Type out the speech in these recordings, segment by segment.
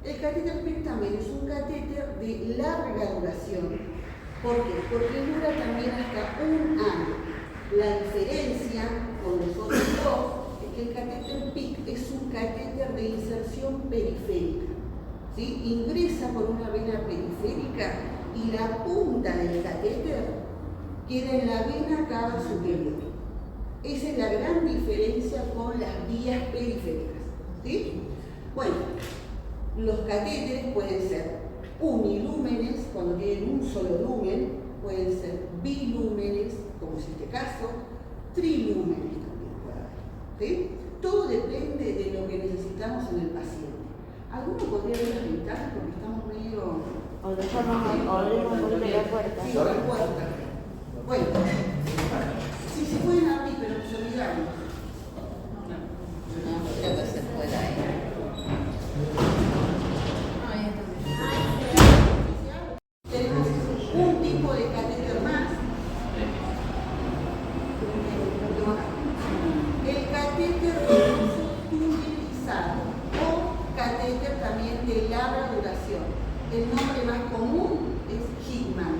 El catéter PIC también es un catéter de larga duración. ¿Por qué? Porque dura también hasta un año. La diferencia con los otros dos es que el catéter PIC es un catéter de inserción periférica. ¿Sí? Ingresa por una vena periférica y la punta del catéter queda en la vena cava superior. Esa es la gran diferencia con las vías periféricas. ¿Sí? Bueno, los catéteres pueden ser unilúmenes, cuando tienen un solo lumen, pueden ser bilúmenes, como es este caso, trilúmenes también puede haber. ¿Sí? Todo depende de lo que necesitamos en el paciente. ¿Alguno podría ver las ventanas? Porque estamos medio... O dejamos por la puerta. Sí, la puerta. Bueno, sí se pueden abrir, pero se olvidaron. No creo que se pueda ir. Tenemos un tipo de catéter más. El catéter venoso tunelizado o catéter también de larga duración. El nombre más común es Hickman.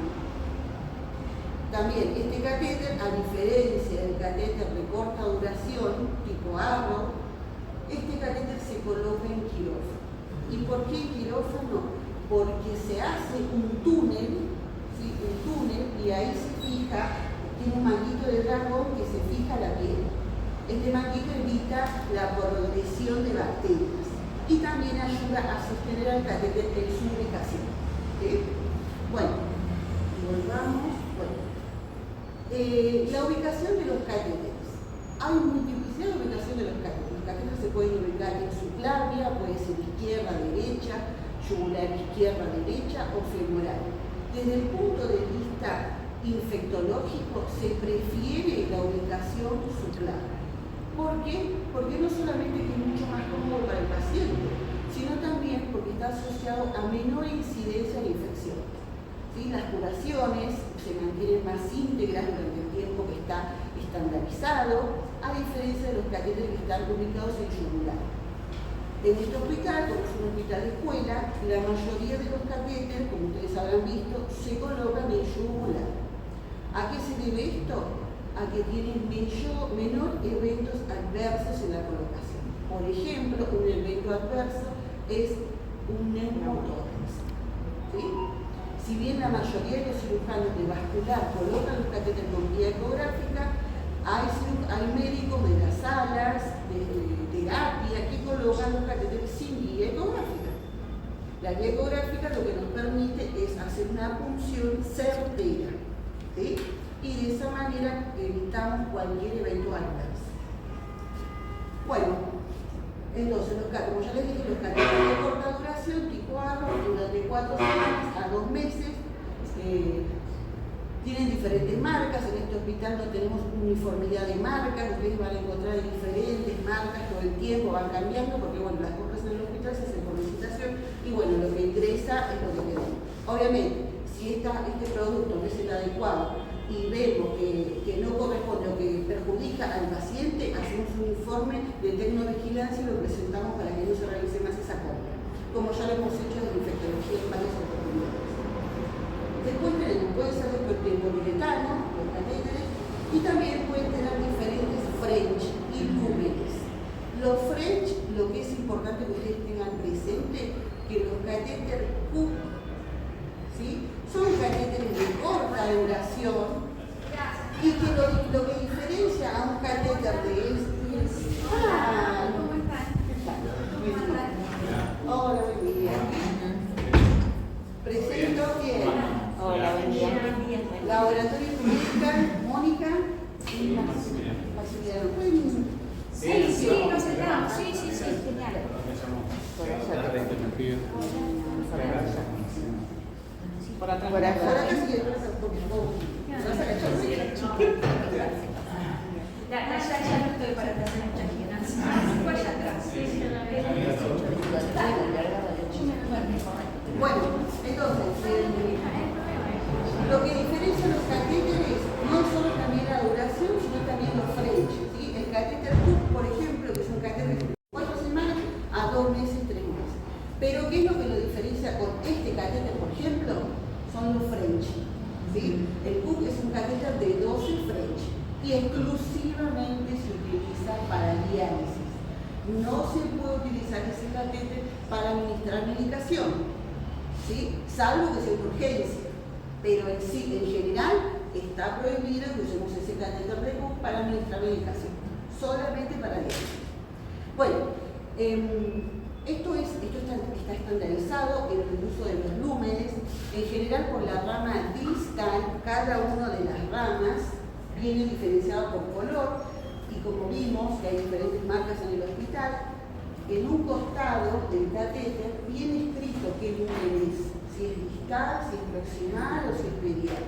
También este catéter, a diferencia del catéter de corta duración, tipo Arrow, este catéter se coloca en quirófano. ¿Y por qué en quirófano? Porque se hace un túnel, ¿sí? Un túnel, y ahí se fija, tiene un manguito de dragón que se fija a la piel. Este manguito evita la progresión de bacterias y también ayuda a sostener al catéter en su ubicación. ¿Sí? Bueno, volvamos. La ubicación de los catéteres. Hay multiplicidad de ubicación de los catéteres. Los catéteres se pueden ubicar en subclavia, puede ser izquierda, derecha, yugular izquierda, derecha o femoral. Desde el punto de vista infectológico se prefiere la ubicación subclavia. ¿Por qué? Porque no solamente es mucho más cómodo para el paciente, sino también porque está asociado a menor incidencia de infecciones. ¿Sí? Las curaciones se mantienen más íntegras durante el tiempo que está estandarizado, a diferencia de los catéteres que están ubicados en yugular. En este hospital, como es un hospital de escuela, la mayoría de los catéteres, como ustedes habrán visto, se colocan en yugular. ¿A qué se debe esto? A que tienen menor eventos adversos en la colocación. Por ejemplo, un evento adverso es un neumotórax. ¿Sí? Si bien la mayoría de los cirujanos de vascular colocan los catéteres con guía ecográfica, hay médicos de las salas de terapia que colocan los catéteres sin guía ecográfica. La guía ecográfica lo que nos permite es hacer una punción certera, ¿sí? Y de esa manera evitamos cualquier evento adverso. Bueno, entonces, como ya les dije, los catéteres de corta duración, tipo Arrow, duran de 4 semanas a 2 meses, tienen diferentes marcas. En este hospital no tenemos uniformidad de marcas, ustedes van a encontrar diferentes marcas todo el tiempo, van cambiando, porque bueno, las compras en el hospital se hacen por licitación y bueno, lo que ingresa es lo que queremos. Obviamente, si este producto no es el adecuado y vemos que no corresponde o que perjudica al paciente, hacemos un informe de tecnovigilancia y lo presentamos para que no se realice más esa compra, como ya lo hemos hecho en infectología en varias oportunidades. Después puede ser de poliuretano, los catéteres, y también pueden tener diferentes French y lúmenes. Los French, lo que es importante que ustedes tengan presente, que los catéteres Cook, ¿sí? Son catéteres de corta duración y que lo que diferencia a un catéter de ¿Cómo están? Hola, buen día. Presento quién. Hola, buen día. Laboratorio Médica, Mónica y Maximiliano. Sí, nos sentamos. Sí, genial. Por atrás. Por acá sí, Ya no estoy para hacer mucha gimnasia. Voy allá atrás. Bueno, entonces, lo que diferencia los catéteres no solo también la duración, sino también los French. ¿Sí? El catéter Cook, por ejemplo, que es un catéter de 4 semanas a 2 meses, 3 meses. Pero ¿qué es lo que lo diferencia con este catéter, por ejemplo? Son los French. ¿Sí? El Cook es un catéter de 12 French y exclusivamente se utiliza para diálisis. No se puede utilizar ese catéter para administrar medicación, ¿sí? Salvo que sea una urgencia. Pero en general está prohibido que usemos ese catéter de Cook para administrar medicación, solamente para diálisis. Bueno, esto está estandarizado en el uso de los lúmenes, en general por la rama distal. Cada una de las ramas viene diferenciada por color y como vimos que hay diferentes marcas en el hospital, en un costado del catéter viene escrito qué lumen es, si es distal, si es proximal o si es medial.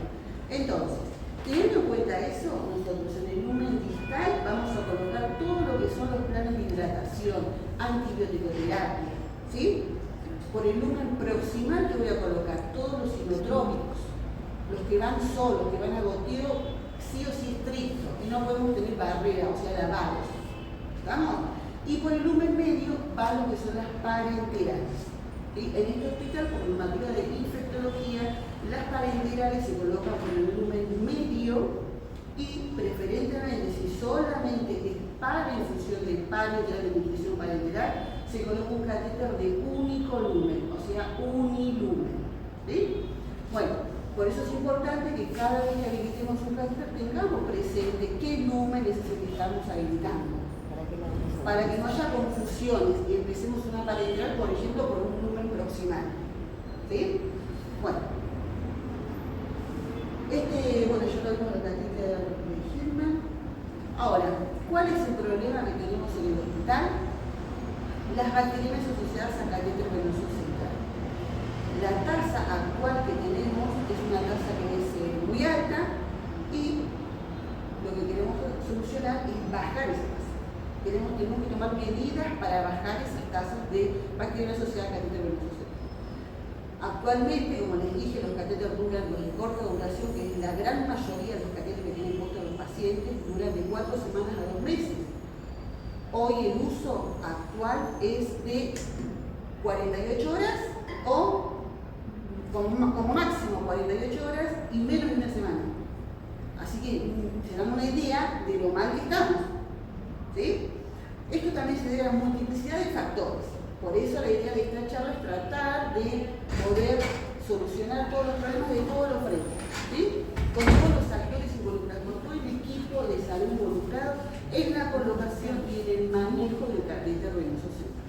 Entonces, teniendo en cuenta eso, nosotros en el lumen distal vamos a colocar todo lo que son los planes de hidratación, antibiótico-terapia, ¿sí? Por el lumen proximal te voy a colocar todos los inotrópicos, los que van solos, que van a goteo sí o sí estricto, y no podemos tener barrera, o sea, lavados. ¿Estamos? Y por el lumen medio van lo que son las parenterales. ¿Sí? En este hospital, por normativa de infectología, las parenterales se colocan con el lumen medio y preferentemente, si solamente es para infusión de parenteral, de nutrición parenteral, se coloca un catéter de único lumen, o sea, unilumen. ¿Sí? Bueno, por eso es importante que cada vez que habilitemos un catéter tengamos presente qué lumen es el que estamos habilitando, para que no haya confusiones y empecemos una parenteral, por ejemplo, por un lumen proximal. ¿Sí? Bueno, ya lo vimos el catéter de Hillman. Ahora, ¿cuál es el problema que tenemos en el hospital? Las bacterias asociadas a catéter venoso central. La tasa actual que tenemos es una tasa que es muy alta y lo que queremos solucionar es bajar esa tasa. Tenemos que tomar medidas para bajar esas tasas de bacterias asociadas a catéter venoso central. Actualmente, como les dije, los catéteres duran de corta duración, que es la gran mayoría de los catéteres que tienen puestos los pacientes, duran de 4 semanas a 2 meses. Hoy el uso actual es de 48 horas o como máximo 48 horas y menos de una semana. Así que se dan una idea de lo mal que estamos. ¿Sí? Esto también se debe a multiplicidad de factores. Por eso la idea de esta charla es tratar de poder solucionar todos los problemas de todos los frentes, ¿sí? Con todos los actores involucrados, con todo el equipo de salud involucrado en la colocación y en el manejo del catéter venoso central.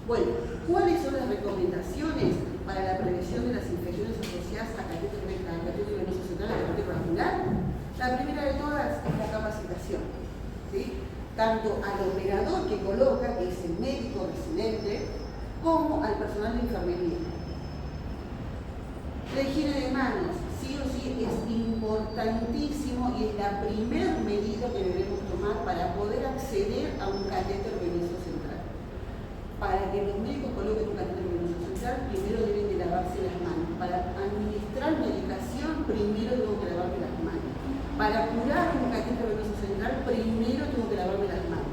Bueno, ¿cuáles son las recomendaciones para la prevención de las infecciones asociadas a catéter venoso central y a catéter vascular? La primera de todas es la capacitación, ¿sí? Tanto al operador que coloca, que es el médico residente, como al personal de enfermería. La higiene de manos, sí o sí, es importantísimo y es la primera medida que debemos tomar para poder acceder a un catéter venoso central. Para que los médicos coloquen un catéter venoso central, primero deben de lavarse las manos. Para administrar medicación, primero tengo que lavarme las manos. Para curar un catéter venoso central, primero tengo que lavarme las manos.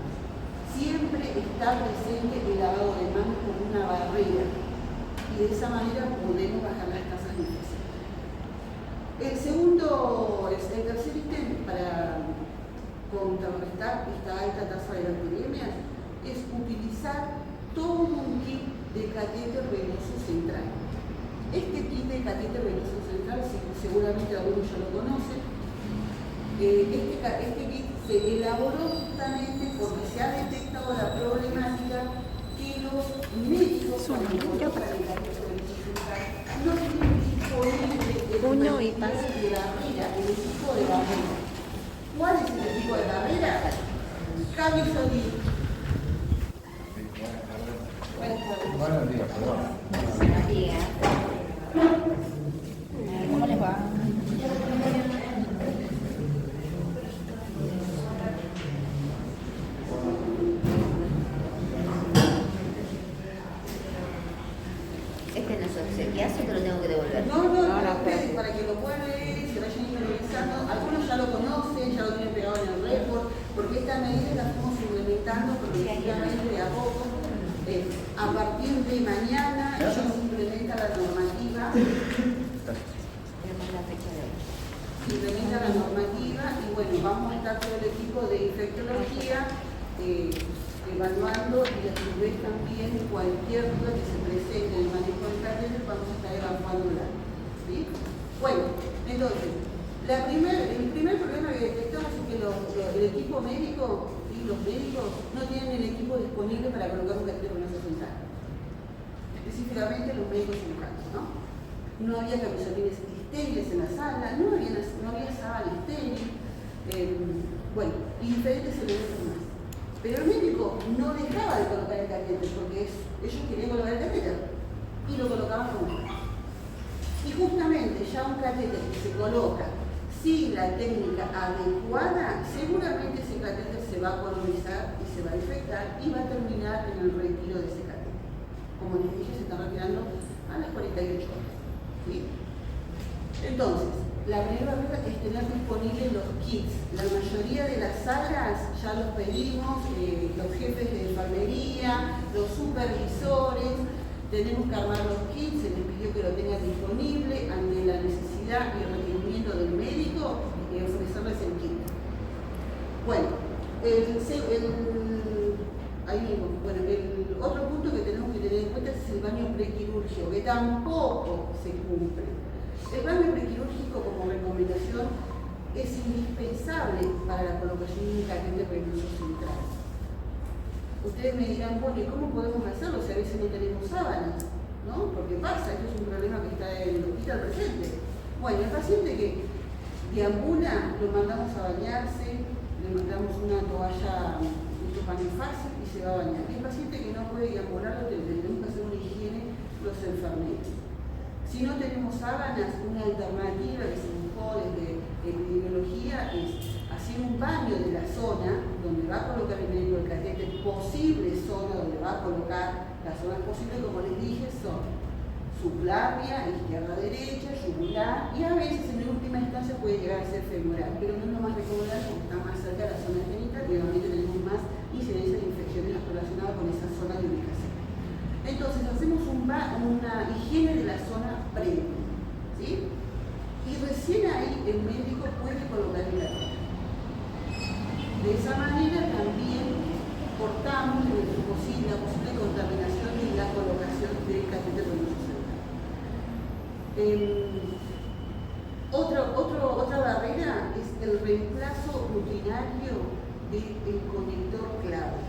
Siempre está presente el lavado de manos como una barrera y de esa manera podemos bajar las tasas de infección. El tercer ítem para contrarrestar esta alta tasa de bacteriemias es utilizar todo un kit de catéter venoso central. Este kit de catéter venoso central, seguramente algunos ya lo conocen. Este kit se elaboró justamente porque se ha detectado la problemática que los médicos cuando colocan el catéter venoso central no tienen disponible de barrera, el equipo de barrera. ¿Cuál es el equipo de barrera? Camisolín. Buenos días, perdón. Buenos días. ¿Cómo les va? Este no es obsequiazo, que lo tengo que devolver. No, ustedes, para que lo puedan leer y se vayan interiorizando. Algunos ya lo conocen, ya lo tienen pegado en el report, porque esta medida la fuimos implementando progresivamente de a poco. A partir de mañana ya se implementa la normativa. Tenemos la fecha de hoy. Implementa la normativa y bueno, vamos a estar todo el equipo de infectología evaluando y a su vez también cualquier duda que se presente en el manejo del catéter vamos a estar evaluándola. ¿Sí? Bueno, entonces, el primer problema que detectamos es que el equipo médico y los médicos no tienen el equipo disponible para colocar un catéter venoso central. Específicamente los médicos cirujanos, ¿no? No había camisolines estériles en la sala, no había sábana estéril, bueno, y diferentes elementos más. Pero el médico no dejaba de colocar el catéter porque ellos querían colocar el catéter y lo colocaban como tal. Y justamente ya un catéter que se coloca sin la técnica adecuada, seguramente ese catéter se va a colonizar y se va a infectar y va a terminar en el retiro de ese catéter. Como les dije, se está retirando a las 48 horas. ¿Sí? Entonces, la primera regla es tener disponibles los kits. La mayoría de las salas ya los pedimos, los jefes de enfermería, los supervisores, tenemos que armar los kits, se les pidió que lo tengan disponible ante la necesidad y el requerimiento del médico y ofrecerles el kit. Bueno, el otro punto que tenemos que tener en cuenta es el baño prequirúrgico, que tampoco se cumple. El baño prequirúrgico como recomendación es indispensable para la colocación de un catéter venoso central. Ustedes me dirán, bueno, ¿y cómo podemos hacerlo si a veces no tenemos sábanas? ¿No? Porque pasa, esto es un problema que está en el hospital presente. Bueno, el paciente que deambula, lo mandamos a bañarse, le mandamos una toalla, un paño fácil y se va a bañar. El paciente que no puede deambular, lo tenemos que hacer una higiene los enfermeros. Si no tenemos sábanas, una alternativa que se buscó desde epidemiología es hacer un baño de la zona donde va a colocar el médico el catéter, posible zona donde va a colocar las zonas posibles, como les dije, son subclavia, izquierda-derecha, yugular y a veces en última instancia puede llegar a ser femoral, pero no es lo más recomendable porque está más cerca de la zona genital y obviamente tenemos más incidencia de infecciones relacionadas con esa zona de ubicación. Entonces hacemos una higiene de la zona previa, ¿sí? Y recién ahí el médico puede colocar el catéter. De esa manera también cortamos la posible contaminación y la colocación del catéter venoso central. Otra barrera es el reemplazo rutinario del conector clave.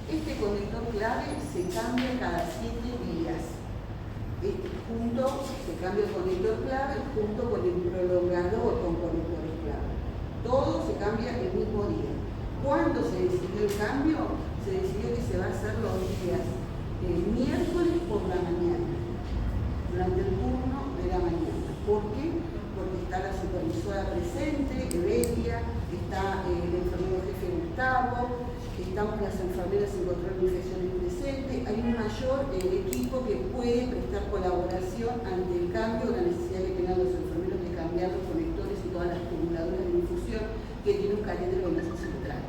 Este conector clave se cambia cada 7 días. Se cambia el conector clave junto con el prolongador con conectores clave. Todo se cambia el mismo día. ¿Cuándo se decidió el cambio? Se decidió que se va a hacer los días miércoles por la mañana, durante el turno de la mañana. ¿Por qué? Porque está la supervisora presente, Evelia, está el enfermero jefe Gustavo, estamos las enfermeras en control de infecciones presentes, hay un mayor equipo que puede prestar colaboración ante el cambio, la necesidad que tengan los enfermeros de cambiar los conectores y todas las acumuladoras de infusión que tiene un catéter venoso central.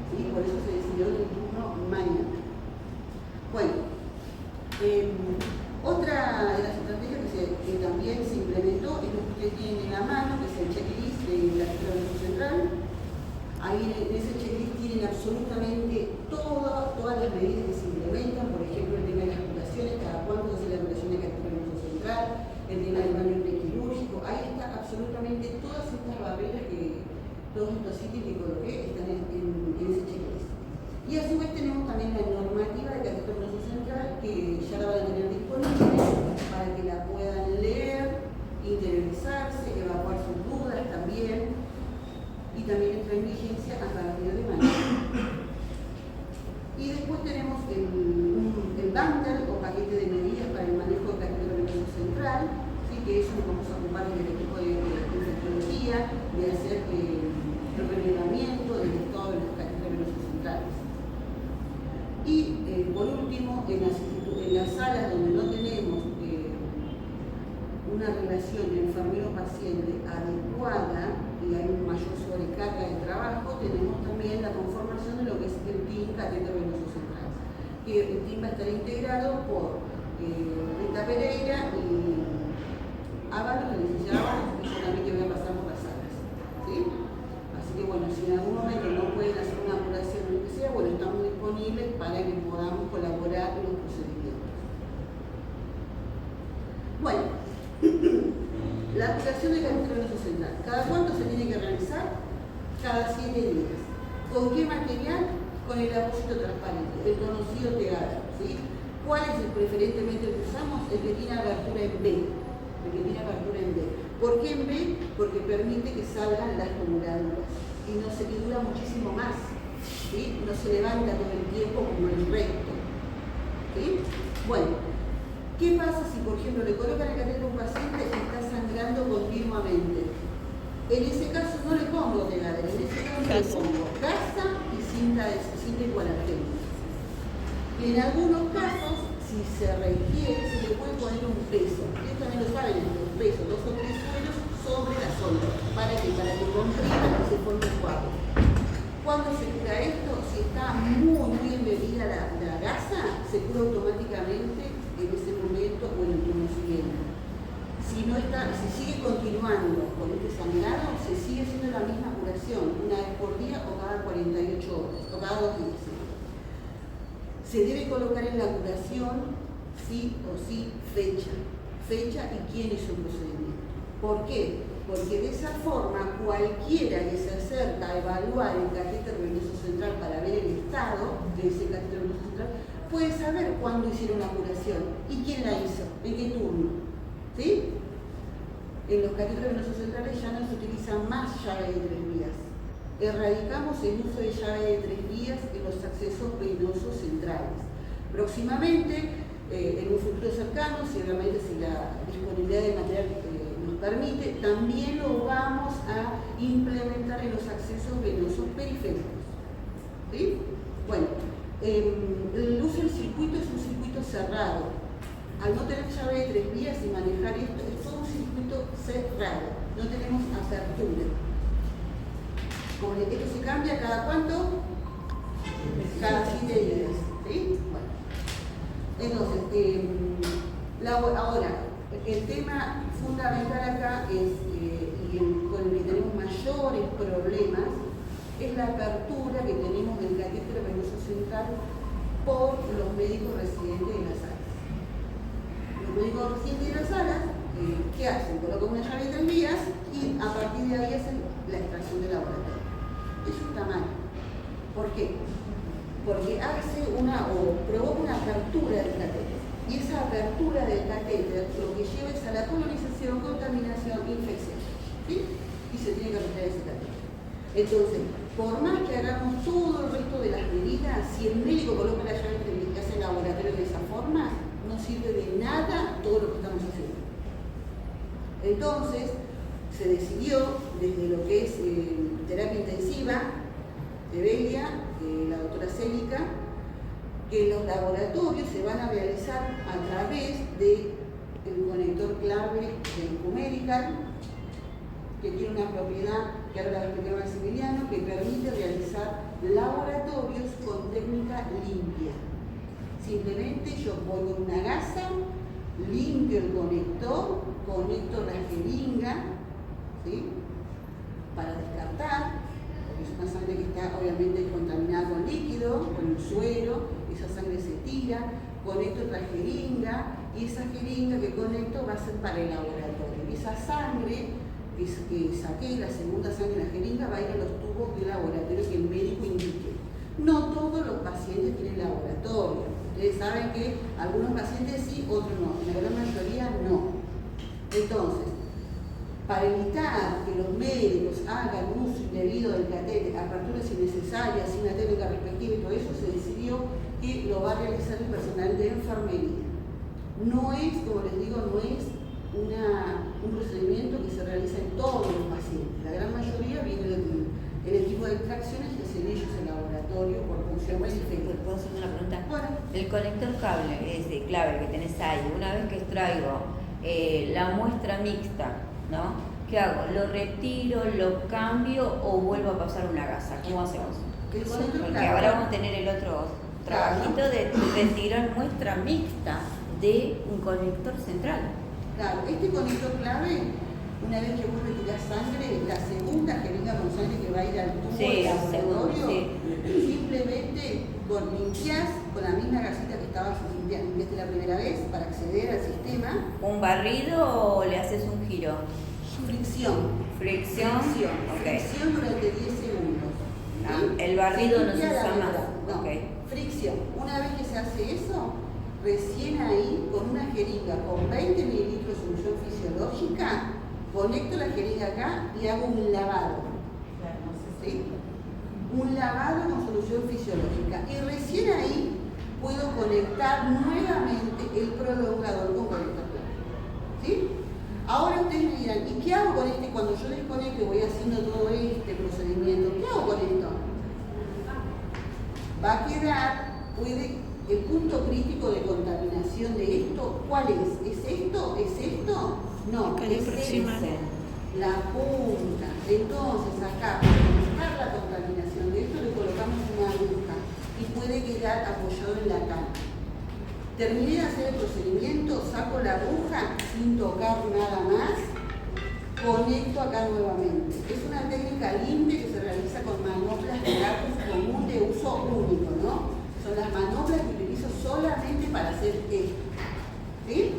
¿Sí? Por eso se decidió el turno mañana. Bueno, otra de las estrategias que también se implementó es lo que ustedes tienen en la mano, que es el checklist de la catéter venoso central. Ahí en ese checklist tienen absolutamente todas las medidas que se implementan, por ejemplo, el tema de las curaciones, cada cuánto se hace la curación de catéter venoso central, el tema del baño prequirúrgico, ahí está absolutamente todas estas barreras todos estos sitios que coloqué están en ese checklist. Y a su vez tenemos también la normativa de catéter venoso central, que ya la van a tener disponible para que la puedan leer, interiorizarse, evacuar sus dudas también. Y también entra en vigencia a partir de mañana. Y después tenemos el bundle o paquete de medidas para el manejo del catéter venoso central, ¿sí? Que eso nos vamos a ocupar en el equipo de infectología, de hacer el relevamiento del estado de los catéteres venosos centrales. Y por último, en las salas donde no tenemos una relación de enfermero-paciente adecuada, y hay mayor sobrecarga de trabajo, tenemos también la conformación de lo que es el TIM Catéter Venoso Central. Que el TIM va a estar integrado por Rita Pereira y Ábalos, la licenciada Ábalos, y yo también que voy a pasar por las salas. ¿Sí? Así que bueno, si en algún momento no pueden hacer una apuración o lo que sea, bueno, estamos disponibles para que podamos colaborar en los procedimientos. Bueno, la aplicación del catéter venoso central. ¿Cada cuánto se tiene que realizar? Cada 7 días. ¿Con qué material? Con el apósito transparente, el conocido TEGADA, ¿sí? ¿Cuál es el preferentemente que usamos? El que tiene abertura en B. El que tiene abertura en B. ¿Por qué en B? Porque permite que salgan las acumuladoras y dura muchísimo más, ¿sí? No se levanta todo el tiempo como el recto, ¿sí? Bueno, ¿qué pasa si, por ejemplo, le colocan el catéter a un paciente que está sangrando continuamente? En ese caso no le pongo TEGADA, en ese caso le pongo gasa y cinta igualagénica. En algunos casos, si se requiere, se le puede poner un peso. Ustedes también lo saben, un peso, 2 o 3 suelos sobre la sonda. ¿Para qué? Para que comprima y se forme un cuadro. ¿Cuándo se cura esto? Si está muy embebida la gasa, se cura automáticamente en ese momento o en el turno siguiente. Si sigue continuando con este sangrado, se sigue haciendo la misma curación, una vez por día o cada 48 horas, o cada 2 días. Se debe colocar en la curación, sí o sí, fecha y quién hizo el procedimiento. ¿Por qué? Porque de esa forma, cualquiera que se acerca a evaluar el catéter venoso central para ver el estado de ese catéter venoso central, puede saber cuándo hicieron la curación y quién la hizo, en qué turno. ¿Sí? En los catéteres venosos centrales ya no se utiliza más llave de 3 vías. Erradicamos el uso de llave de 3 vías en los accesos venosos centrales. Próximamente, en un futuro cercano, si realmente la disponibilidad de material nos permite, también lo vamos a implementar en los accesos venosos periféricos. ¿Sí? Bueno, el uso del circuito es un circuito cerrado. Al no tener llave de 3 vías y manejar esto, es todo un circuito cerrado, no tenemos apertura. Como esto se cambia cada cuánto? Cada 7 días. ¿Sí? Bueno. Entonces, ahora, el tema fundamental acá es, con el que tenemos mayores problemas, es la apertura que tenemos del catéter venoso central por los médicos residentes de las salas. Los médicos residentes de las salas, ¿qué hacen? Colocan una llave de 3 vías y a partir de ahí hacen la extracción del laboratorio. Eso está mal. ¿Por qué? Porque provoca una apertura del catéter. Y esa apertura del catéter lo que lleva es a la colonización, contaminación, infección. ¿Sí? Y se tiene que retirar ese catéter. Entonces, por más que hagamos todo el resto de las medidas, si el médico coloca la llave y hace el laboratorio de esa forma, no sirve de nada todo lo que estamos haciendo. Entonces, se decidió desde lo que es terapia intensiva de Belia, la doctora Célica, que los laboratorios se van a realizar a través del conector clave del Q-Medical, que tiene una propiedad que ahora la va a explicar Maximiliano, que permite realizar laboratorios con técnica limpia. Simplemente yo voy con una gasa, limpio el conector, conecto la jeringa, ¿sí? Para descartar, porque es una sangre que está obviamente contaminada con líquido, con el suero, esa sangre se tira, conecto la jeringa y esa jeringa que conecto va a ser para el laboratorio. Esa sangre que saqué, la segunda sangre de la jeringa, va a ir a los tubos del laboratorio que el médico indique. No todos los pacientes tienen laboratorio. Ustedes saben que algunos pacientes sí, otros no. En la gran mayoría no. Entonces, para evitar que los médicos hagan uso indebido del catéter, aperturas innecesarias, sin la técnica respectiva y todo eso, se decidió que lo va a realizar el personal de enfermería. No es, como les digo, no es un procedimiento que se realiza en todos los pacientes. La gran mayoría viene el equipo de extracciones y hacen ellos el laboratorio por función periférica. ¿Puedo hacer una pregunta? Bueno. El conector clave que tenés ahí, una vez que extraigo la muestra mixta, ¿no? ¿Qué hago? ¿Lo retiro, lo cambio o vuelvo a pasar una gasa? ¿Cómo hacemos? El conector Porque clave. ahora vamos a tener el otro trabajito de retirar muestra mixta de un conector central. Claro, este conector clave, una vez que vos retirás sangre, la segunda jeringa con sangre que va a ir al tubo Sí, del laboratorio, sí. simplemente limpiás con la misma gasita que estabas limpiaste la primera vez para acceder al sistema. ¿Un barrido o le haces un giro? Fricción. Fricción. Ok. Fricción durante 10 segundos. Ah, ¿Sí? el barrido no se limpia usa la más. letra. No, Ok. fricción. Una vez que se hace eso, recién ahí, con una jeringa con 20 mililitros de solución fisiológica, conecto la jeringa acá y hago un lavado. ¿Sí? Un lavado con solución fisiológica. Y recién ahí puedo conectar nuevamente el prolongador con conector clave. ¿Sí? Ahora ustedes me dirán, ¿y qué hago con este? Cuando yo desconecto y voy haciendo todo este procedimiento, ¿qué hago con esto? Va a quedar, el punto crítico de contaminación de esto, ¿cuál es? ¿Es esto? ¿Es esto? No, es ese, la punta. Entonces acá, para buscar la contaminación de esto, le colocamos una aguja y puede quedar apoyado en la cama. Terminé de hacer el procedimiento, saco la aguja sin tocar nada más, conecto acá nuevamente. Es una técnica limpia que se realiza con manoplas de lápiz común de uso único, ¿no? Son las manoplas que utilizo solamente para hacer esto. ¿Sí?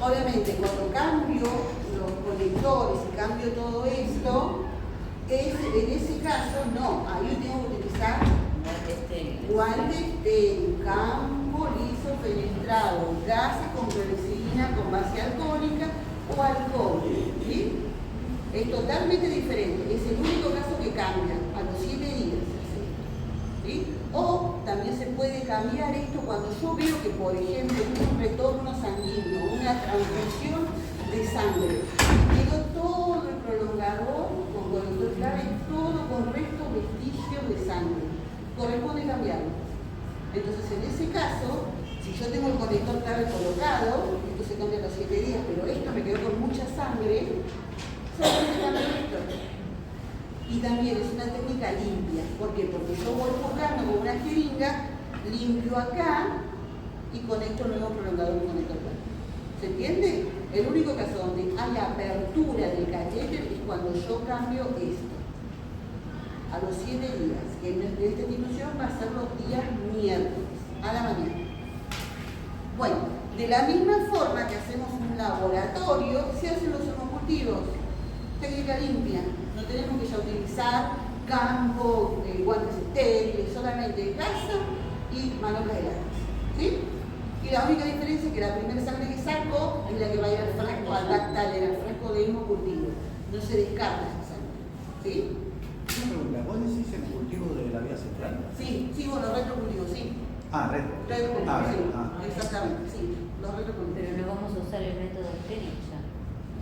Obviamente, cuando cambio los conectores y cambio todo esto, en ese caso no, ahí tengo que utilizar guantes estéril, campo liso fenestrado, gases con clorexidina con base alcohólica o alcohol. ¿Sí? Es totalmente diferente, es el único caso que cambia a los 7 días. ¿Sí? O también se puede cambiar esto cuando yo veo que, por ejemplo, un retorno sanguíneo, una transfusión de sangre. Quedó todo el prolongador con conector clave, todo con restos vestigios de sangre. Corresponde cambiarlo. Entonces, en ese caso, si yo tengo el conector clave colocado, esto se cambia a los 7 días, pero esto me quedó con mucha sangre, solamente cambio esto. Y también es una técnica limpia. ¿Por qué? Porque yo voy buscando con una jeringa, limpio acá y conecto el nuevo prolongador con conector clave. ¿Se entiende? El único caso donde hay apertura del catéter es cuando yo cambio esto. A los 7 días, que en esta institución va a ser los días miércoles, a la mañana. Bueno, de la misma forma que hacemos un laboratorio, se hacen los hemocultivos. Técnica limpia. No tenemos que ya utilizar campo, guantes estériles, solamente gasa y manoplas de lápiz. ¿Sí? Y la única diferencia es que la primera sangre que saco es la que va a ir al frasco, al lactal, al frasco de hemocultivo. No se descarta esa sangre. ¿Sí? Una pregunta, ¿vos decís el cultivo de la vía central? Sí, bueno, retrocultivos, sí. Ah, retro. Retrocultivos, sí. Ah. Exactamente, sí. Los retrocultivos. Pero no vamos a usar el método estéril ya.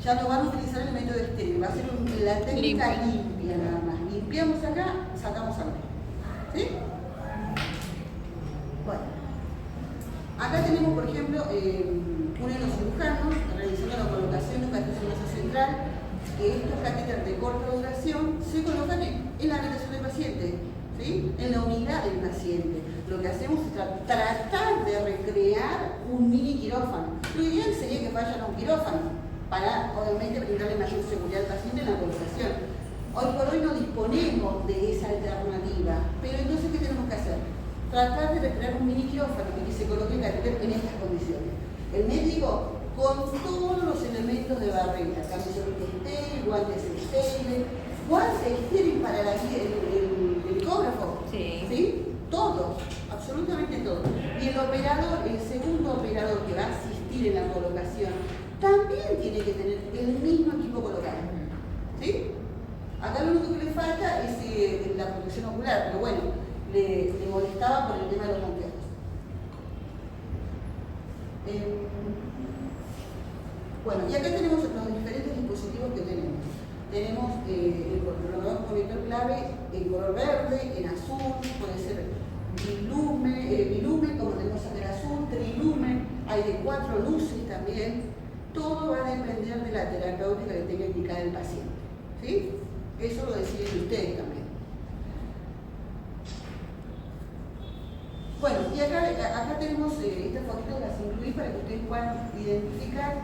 Ya no van a utilizar el método estéril, va a ser la técnica limpia nada más. Limpiamos acá, sacamos sangre. ¿Sí? Bueno. Acá tenemos, por ejemplo, uno de los cirujanos realizando la colocación de un catéter venoso central, que estos catéteres de corta duración se colocan en la habitación del paciente, ¿sí? En la unidad del paciente. Lo que hacemos es tratar de recrear un mini quirófano. Lo ideal sería que vayan a un quirófano, para obviamente brindarle mayor seguridad al paciente en la colocación. Hoy por hoy no disponemos de esa alternativa, pero entonces ¿qué tenemos que hacer? Tratar de recrear un mini quirófano y que se coloque el catéter en estas condiciones. El médico con todos los elementos de barrera, camiseta estéril, guantes estériles, guantes estériles para el ecógrafo, ¿sí? Todos, absolutamente todos. Y el operador, el segundo operador que va a asistir en la colocación, también tiene que tener el mismo equipo colocado. ¿Sí? Acá lo único que le falta es la protección ocular, pero bueno, le molestaba por el tema de los anteojos. Bueno, y acá tenemos los diferentes dispositivos que tenemos. Tenemos el prolongador conector clave en color verde, en azul, puede ser bilumen, como tenemos acá en azul, trilumen, hay de 4 luces también. todo va a depender de la terapéutica que tenga indicada el paciente. ¿Sí? Eso lo deciden ustedes también. Bueno, y acá tenemos estas fotitos, las incluí para que ustedes puedan identificar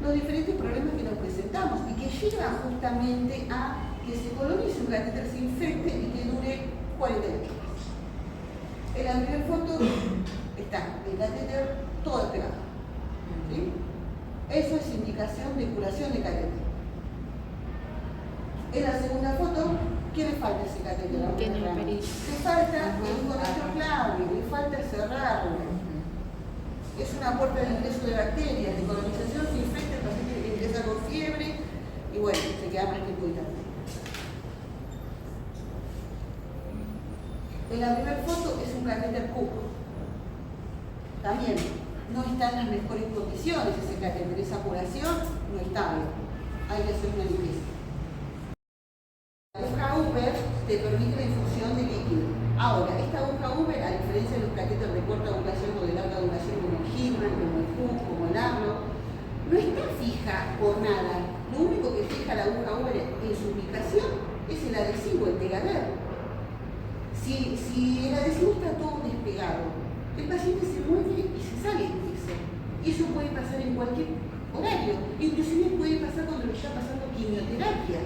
los diferentes problemas que nos presentamos y que llevan justamente a que se colonice un catéter, se infecte y que dure 48 horas. En la primera foto está el catéter todo despegado. ¿Sí? Eso es indicación de curación de catéter. En la segunda foto, ¿qué le falta a ese catéter? Le falta el conector clave, le falta cerrarlo. Es una puerta de ingreso de bacterias, de colonización, se infecta, el paciente ingresa con fiebre y bueno, se queda más tiempo y tanto. En la primera foto es un catéter cubo. También no está en las mejores condiciones ese catéter, esa curación no está bien. Hay que hacer una limpieza. La aguja Uber te permite la infusión de líquido. Ahora, esta aguja Uber, a diferencia de los catéteres de corta duración o de larga duración como el Hillman, como el Hook, como el Arlo, no está fija por nada. Lo único que fija la aguja Uber en su ubicación es el adhesivo, el pegadero. Si el adhesivo está todo despegado, el paciente se mueve y se sale de eso. Y eso puede pasar en cualquier horario. Inclusive puede pasar cuando le está pasando quimioterapia.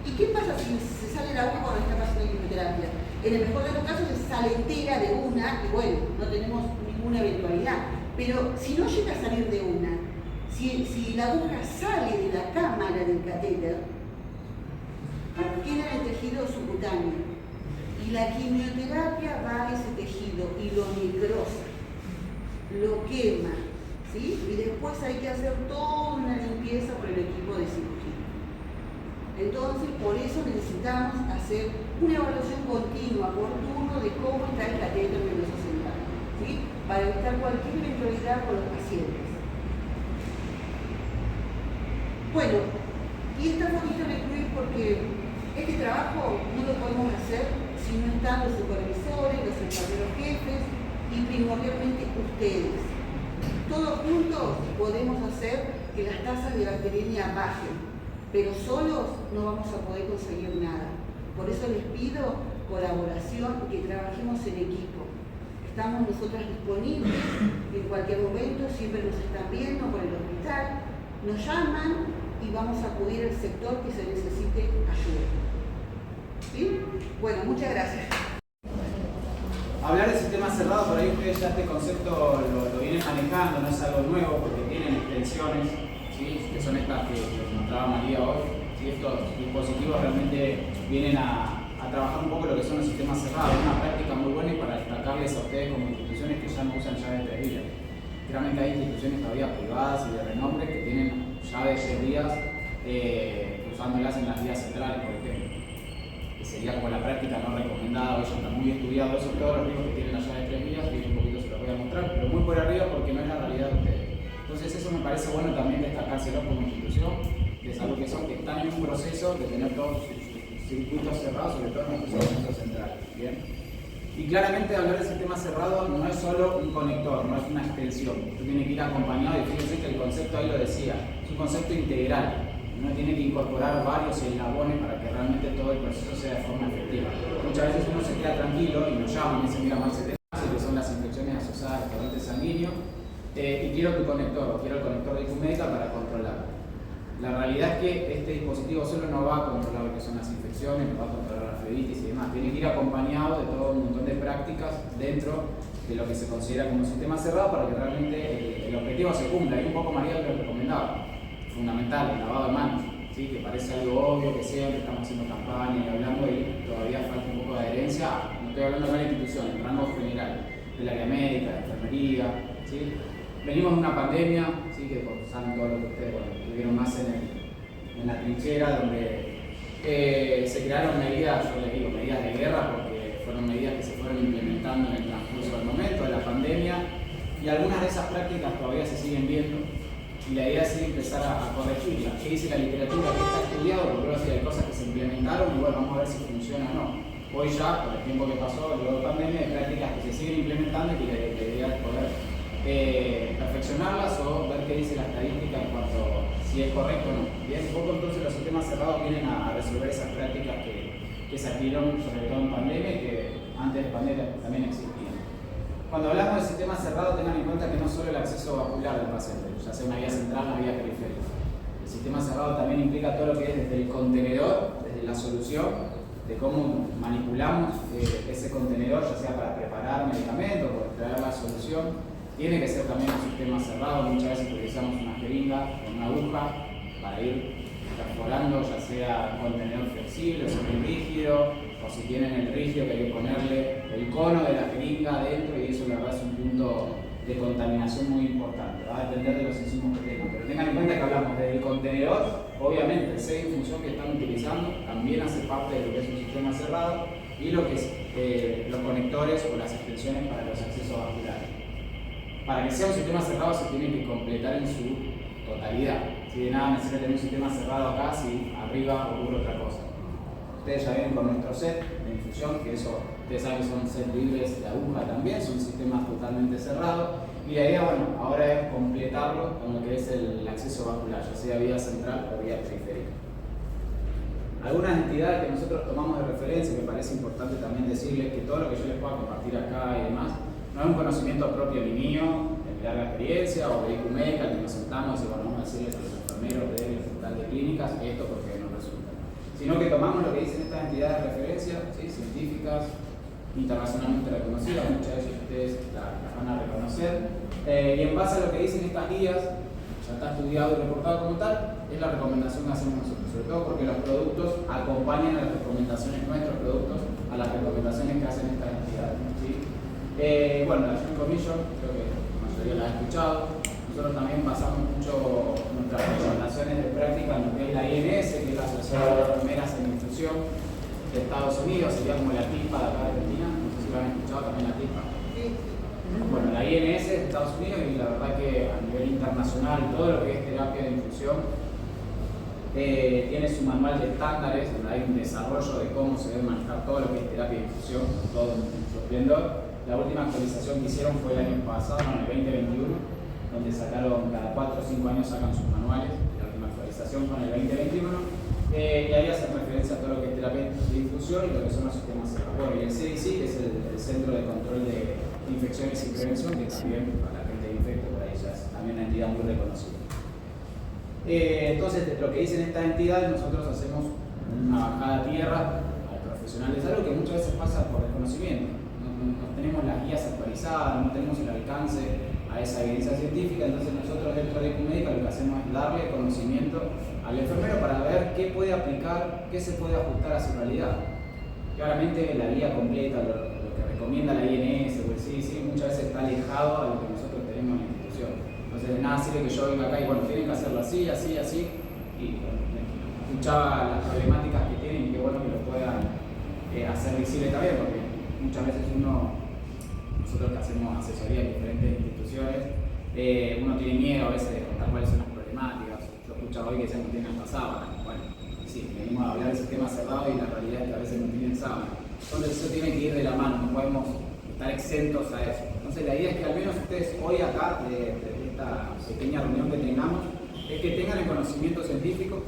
¿Y qué pasa si se sale la aguja cuando está pasando quimioterapia? En el mejor de los casos se sale entera de una y bueno, no tenemos ninguna eventualidad. Pero si no llega a salir de una, si la aguja sale de la cámara del catéter, queda en el tejido subcutáneo. Y la quimioterapia va a ese tejido y lo necrosa, lo quema, ¿sí? Y después hay que hacer toda una limpieza por el equipo de cirugía. Entonces, por eso necesitamos hacer una evaluación continua, por turno, de cómo está el catéter venoso central, ¿sí? Para evitar cualquier eventualidad con los pacientes. Bueno, y esta fotito la incluí porque este trabajo no lo podemos hacer si no están los supervisores, los enfermeros jefes y primordialmente ustedes. Todos juntos podemos hacer que las tasas de bacteriemia bajen, pero solos no vamos a poder conseguir nada. Por eso les pido colaboración y que trabajemos en equipo. Estamos nosotras disponibles en cualquier momento, siempre nos están viendo por el hospital, nos llaman y vamos a acudir al sector que se necesite ayuda. ¿Sí? Bueno, muchas gracias. Hablar de sistemas cerrados, por ahí ustedes ya este concepto lo vienen manejando, no es algo nuevo porque tienen extensiones, ¿sí? Que son estas que mostraba María hoy. ¿Sí? Estos dispositivos realmente vienen a trabajar un poco lo que son los sistemas cerrados, una práctica muy buena y para destacarles a ustedes como instituciones que ya no usan llaves de 3 días. Realmente hay instituciones todavía privadas y de renombre que tienen llaves de 3 días usándolas en las vías centrales, por ejemplo. Que sería como la práctica no recomendada, hoy ya está muy estudiado eso, todos los ricos que tienen la llave de 3 días, y un poquito se los voy a mostrar, pero muy por arriba porque no es la realidad de ustedes. Entonces eso me parece bueno también destacárselo como institución de salud que son, que están en un proceso de tener todos sus circuitos cerrados, sobre todo en nuestros circuitos centrales. ¿Bien? Y claramente hablar de sistema cerrado no es solo un conector, no es una extensión. Esto tiene que ir acompañado, y fíjense que el concepto ahí lo decía, es un concepto integral. Uno tiene que incorporar varios eslabones para que realmente todo el proceso sea de forma efectiva. Muchas veces uno se queda tranquilo y nos llama y dice, mira, Marce, que son las infecciones asociadas al torrente sanguíneo, y quiero tu conector, o quiero el conector de Icumedica para controlar. La realidad es que este dispositivo solo no va a controlar lo que son las infecciones, no va a controlar la flebitis y demás. Tiene que ir acompañado de todo un montón de prácticas dentro de lo que se considera como un sistema cerrado para que realmente el objetivo se cumpla. Y un poco María lo recomendaba. Fundamental, el lavado de manos, ¿sí? Que parece algo obvio, que siempre estamos haciendo campaña y hablando y todavía falta un poco de adherencia. No estoy hablando de una institución, en rango general, del área médica, de enfermería, ¿sí? Venimos de una pandemia, ¿sí? Que saben todo lo que ustedes vivieron más en la trinchera, donde se crearon medidas, yo les digo, medidas de guerra, porque fueron medidas que se fueron implementando en el transcurso del momento de la pandemia, y algunas de esas prácticas todavía se siguen viendo. Y la idea es empezar a corregirlas. ¿Qué dice la literatura? Que está estudiado, porque luego hay cosas que se implementaron y bueno, vamos a ver si funciona o no. Hoy ya, por el tiempo que pasó, luego de pandemia, hay prácticas que se siguen implementando y que la idea es poder perfeccionarlas o ver qué dice la estadística en cuanto a si es correcto o no. Bien, un poco entonces los sistemas cerrados vienen a resolver esas prácticas que se adquirieron sobre todo en pandemia y que antes de pandemia también existían. Cuando hablamos de sistemas cerrados, tengan en cuenta que no solo el acceso vascular del paciente, ya sea una vía central o una vía periférica. El sistema cerrado también implica todo lo que es desde el contenedor, desde la solución, de cómo manipulamos ese contenedor, ya sea para preparar medicamentos o extraer la solución. Tiene que ser también un sistema cerrado. Muchas veces utilizamos una jeringa o una aguja para ir perforando, ya sea un contenedor flexible o semi-rígido, o si tienen el rígido que hay que ponerle el cono de la jeringa adentro, y eso la verdad es un punto de contaminación muy importante. Va a depender de los insumos que tengan, pero tengan en cuenta que hablamos del contenedor. Obviamente el set de infusión que están utilizando también hace parte de lo que es un sistema cerrado, y lo que es los conectores o las extensiones para los accesos vasculares. Para que sea un sistema cerrado se tiene que completar en su totalidad. Si de nada me sirve tener un sistema cerrado acá si arriba ocurre otra cosa. Ustedes ya vienen con nuestro set de infusión, que eso ustedes saben que son set libres de aguja también, son sistemas totalmente cerrados. Y la idea, bueno, ahora es completarlo con lo que es el acceso vascular, ya sea vía central o vía periférica. Algunas entidades que nosotros tomamos de referencia, me parece importante también decirles que todo lo que yo les pueda compartir acá y demás, no es un conocimiento propio de mi mío, de mi larga experiencia, o de IQ Medical, que nos sentamos y bueno, vamos a decirles a los enfermeros del hospital de clínicas esto porque nos resulta. Sino que tomamos lo que dicen estas entidades de referencia, ¿sí? Científicas, internacionalmente reconocidas, muchas veces ustedes las van a reconocer, y en base a lo que dicen estas guías, ya está estudiado y reportado como tal, es la recomendación que hacemos nosotros, sobre todo porque los productos acompañan a las recomendaciones, nuestros productos, a las recomendaciones que hacen estas entidades, ¿sí? Bueno, la Joint Commission, creo que la mayoría la ha escuchado. Nosotros también basamos mucho nuestras recomendaciones de práctica en lo que es la INS, que es la Asociación de Enfermeras en Infusión de Estados Unidos, sería como la TIPA de acá de Argentina, no sé si lo han escuchado también la TIPA. Bueno, la INS de Estados Unidos, y la verdad que a nivel internacional todo lo que es terapia de infusión tiene su manual de estándares, donde hay un desarrollo de cómo se debe manejar todo lo que es terapia de infusión, todo en su esplendor. La última actualización que hicieron fue el año pasado, en el 2021, donde sacaron, cada 4 o 5 años sacan sus manuales. La última actualización fue en el 2021, y ahí hacen referencia a todo lo que es terapia de infusión y lo que son los sistemas cerrados. Bueno, y el CDC, que es el Centro de Control de Infecciones y Prevención, que también para la gente de infecto, por ahí ya es también una entidad muy reconocida. Entonces, lo que dicen estas entidades, nosotros hacemos una bajada a tierra al profesional de salud, que muchas veces pasa por desconocimiento. No tenemos las guías actualizadas, no tenemos el alcance a esa evidencia científica, entonces nosotros dentro de IQ Medical lo que hacemos es darle conocimiento al enfermero para ver qué puede aplicar, qué se puede ajustar a su realidad. Claramente la guía completa, lo que recomienda la INS o el CDC muchas veces está alejado a lo que nosotros tenemos en la institución. Entonces de nada sirve que yo venga acá y bueno, tienen que hacerlo así, así, así, y bueno, escuchaba las problemáticas que tienen y qué bueno que lo puedan hacer visible también, porque muchas veces nosotros que hacemos asesoría en diferentes instituciones, uno tiene miedo a veces de contar cuáles son las problemáticas. Yo escuchaba hoy que decían que no tienen hasta sábana. Bueno, sí, venimos a hablar del sistema cerrado y la realidad es que a veces no tienen sábana. Entonces eso tiene que ir de la mano, no podemos estar exentos a eso. Entonces la idea es que al menos ustedes hoy acá, de esta pequeña reunión que tengamos, es que tengan el conocimiento científico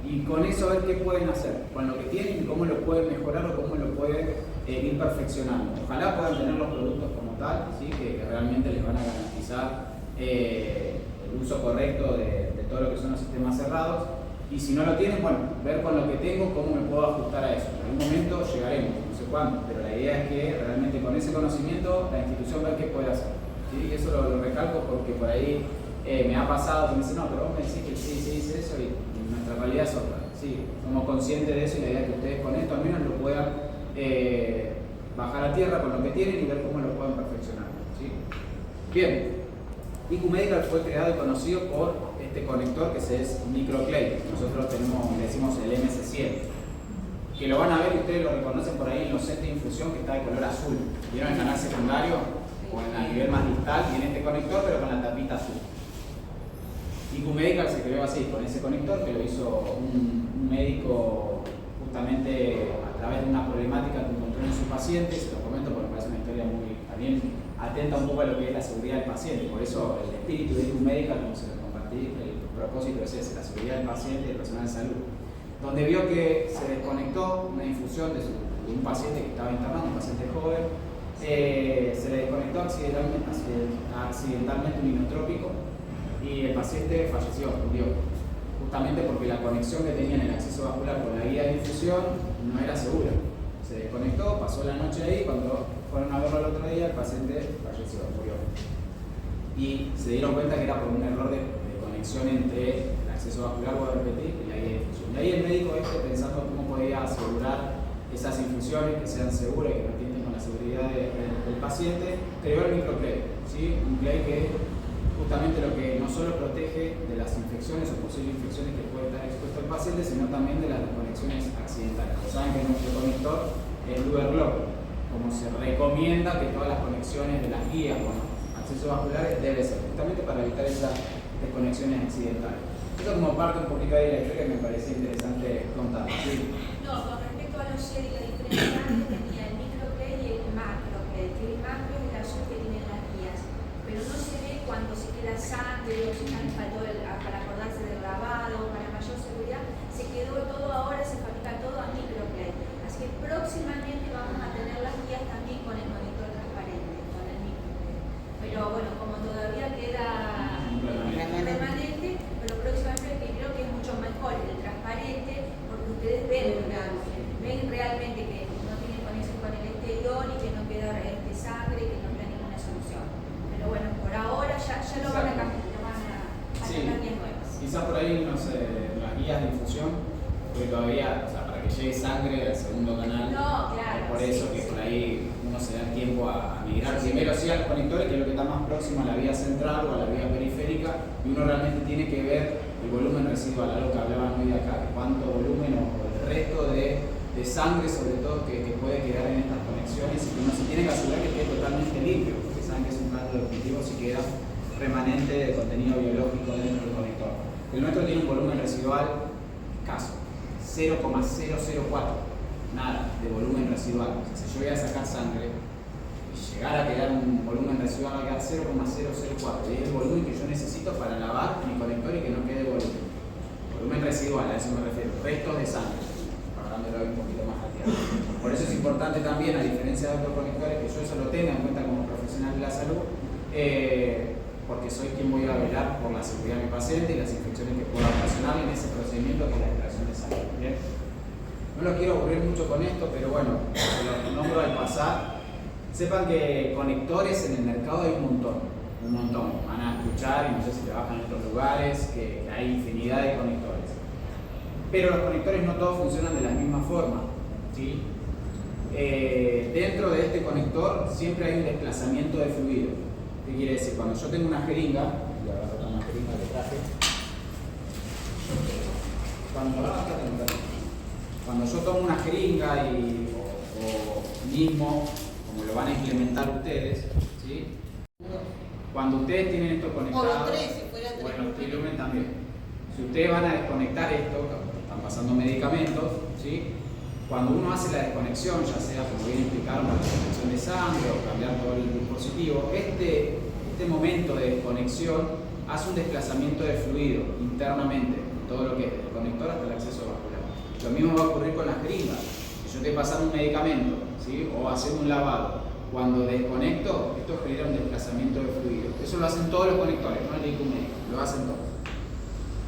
y con eso ver qué pueden hacer con lo que tienen y cómo lo pueden mejorar o cómo lo pueden ir perfeccionando. Ojalá puedan tener los productos como tal, ¿sí? que realmente les van a garantizar el uso correcto de todo lo que son los sistemas cerrados. Y si no lo tienen, bueno, ver con lo que tengo cómo me puedo ajustar a eso. En algún momento llegaremos, no sé cuándo, pero la idea es que realmente con ese conocimiento la institución vea qué puede hacer. ¿Sí? Y eso lo recalco porque por ahí me ha pasado que me dicen, no, pero vos me decís que sí, se dice eso y nuestra realidad es otra. Sí, somos conscientes de eso y la idea es que ustedes con esto al menos lo puedan bajar a tierra con lo que tienen y ver cómo lo pueden perfeccionar. ¿Sí? Bien, IQ Medical fue creado y conocido por este conector que es microclay. Nosotros le decimos el MC100, que lo van a ver y ustedes lo reconocen por ahí en los sets de infusión que está de color azul. ¿Vieron el canal secundario? O en el nivel más distal tiene este conector pero con la tapita azul. IQ Medical se creó así, con ese conector que lo hizo un médico justamente a través de una problemática que encontró en su paciente. Se lo comento porque me parece una historia muy también atenta un poco a lo que es la seguridad del paciente. Por eso el espíritu de Médica, como se lo compartí, el propósito es ese, la seguridad del paciente y del personal de salud. Donde vio que se desconectó una infusión de un paciente que estaba internado, un paciente joven, se le desconectó accidentalmente un inotrópico y el paciente falleció, murió. Justamente porque la conexión que tenía en el acceso vascular con la guía de infusión no era segura. Se desconectó, pasó la noche ahí, cuando fueron a verlo al otro día, el paciente falleció, murió. Y se dieron cuenta que era por un error de conexión entre el acceso vascular, voy a repetir, y la guía de infusión. Y ahí el médico pensando cómo podía asegurar esas infusiones que sean seguras y que no atienden con la seguridad del paciente, creó el microclay, ¿sí? Un clay que justamente lo que no solo protege de las infecciones o posibles infecciones que puede estar expuesto el paciente, sino también de las desconexiones accidentales. Saben que nuestro conector es Luer Lock, como se recomienda que todas las conexiones de las guías con acceso vasculares debe ser, justamente para evitar esas desconexiones accidentales. Esto como parte un poquito de la historia que me parece interesante contar. ¿Sí? No, con respecto a los SED, la diferencia antes tenía el microclay y el macroclay, que el macro es el azul que tienen las guías, pero no se ve cuando se queda sangre o si faltó para acordarse del lavado, para mayor seguridad, se quedó todo ahora, se fabrica todo a microclay. Así que próximamente vamos a tener las guías también con el conector transparente, con el microclay. Pero bueno, como todavía queda permanente, pero próximamente creo que es mucho mejor el transparente, porque ustedes ven realmente que no tienen conexión con el exterior y que no queda sangre, que no queda ninguna solución. Pero bueno, por ahora ya lo van a cambiar, lo van a hacer guías nuevas. Quizás por ahí, no sé, las guías de infusión, porque todavía, o sea, para que llegue sangre al segundo canal, no, claro, es por eso que por ahí uno se da tiempo a migrar primero sí a los conectores, que es lo que está más próximo a la vía central o a la vía periférica, y uno realmente tiene que ver el volumen residual, algo que hablaban hoy de acá, cuánto volumen o el resto de sangre sobre todo que puede quedar en estas conexiones, y que uno se tiene que asegurar que quede totalmente limpio, porque saben que es un caso de objetivo si queda remanente de contenido biológico dentro del conector. El nuestro tiene un volumen residual escaso, 0,004, nada de volumen residual. O sea, si yo voy a sacar sangre y llegar a quedar un volumen residual, va a quedar 0,004, y es el volumen que yo necesito para lavar mi conector y que no quede volumen. Volumen residual, a eso me refiero, restos de sangre, hablándolo un poquito más a tierra. Por eso es importante también, a diferencia de otros conectores, que yo eso lo tenga en cuenta como profesional de la salud, porque soy quien voy a velar por la seguridad de mi paciente y las infecciones que pueda ocasionar en ese procedimiento que es la extracción de sangre. ¿Bien? No lo quiero aburrir mucho con esto, pero bueno, lo nombro al pasar. Sepan que conectores en el mercado hay un montón. Van a escuchar, y no sé si trabajan en otros lugares, que hay infinidad de conectores. Pero los conectores no todos funcionan de la misma forma, ¿sí? Dentro de este conector siempre hay un desplazamiento de fluido. ¿Qué quiere decir? Cuando yo tengo una jeringa, y ahora toca una jeringa que traje, cuando yo tomo una jeringa o mismo, como lo van a implementar ustedes, ¿sí? Cuando ustedes tienen esto conectado, o los tres, si fuera tres. bueno, ilumen también. Si ustedes van a desconectar esto, están pasando medicamentos, ¿sí? Cuando uno hace la desconexión, ya sea como bien explicaron, la desconexión de sangre o cambiar todo el dispositivo, este momento de desconexión hace un desplazamiento de fluido internamente, todo lo que es del conector hasta el acceso vascular. Lo mismo va a ocurrir con las jeringas. Si yo estoy pasando un medicamento, ¿sí? O haciendo un lavado, cuando desconecto, esto genera un desplazamiento de fluido. Eso lo hacen todos los conectores, no el IQ médico, lo hacen todos.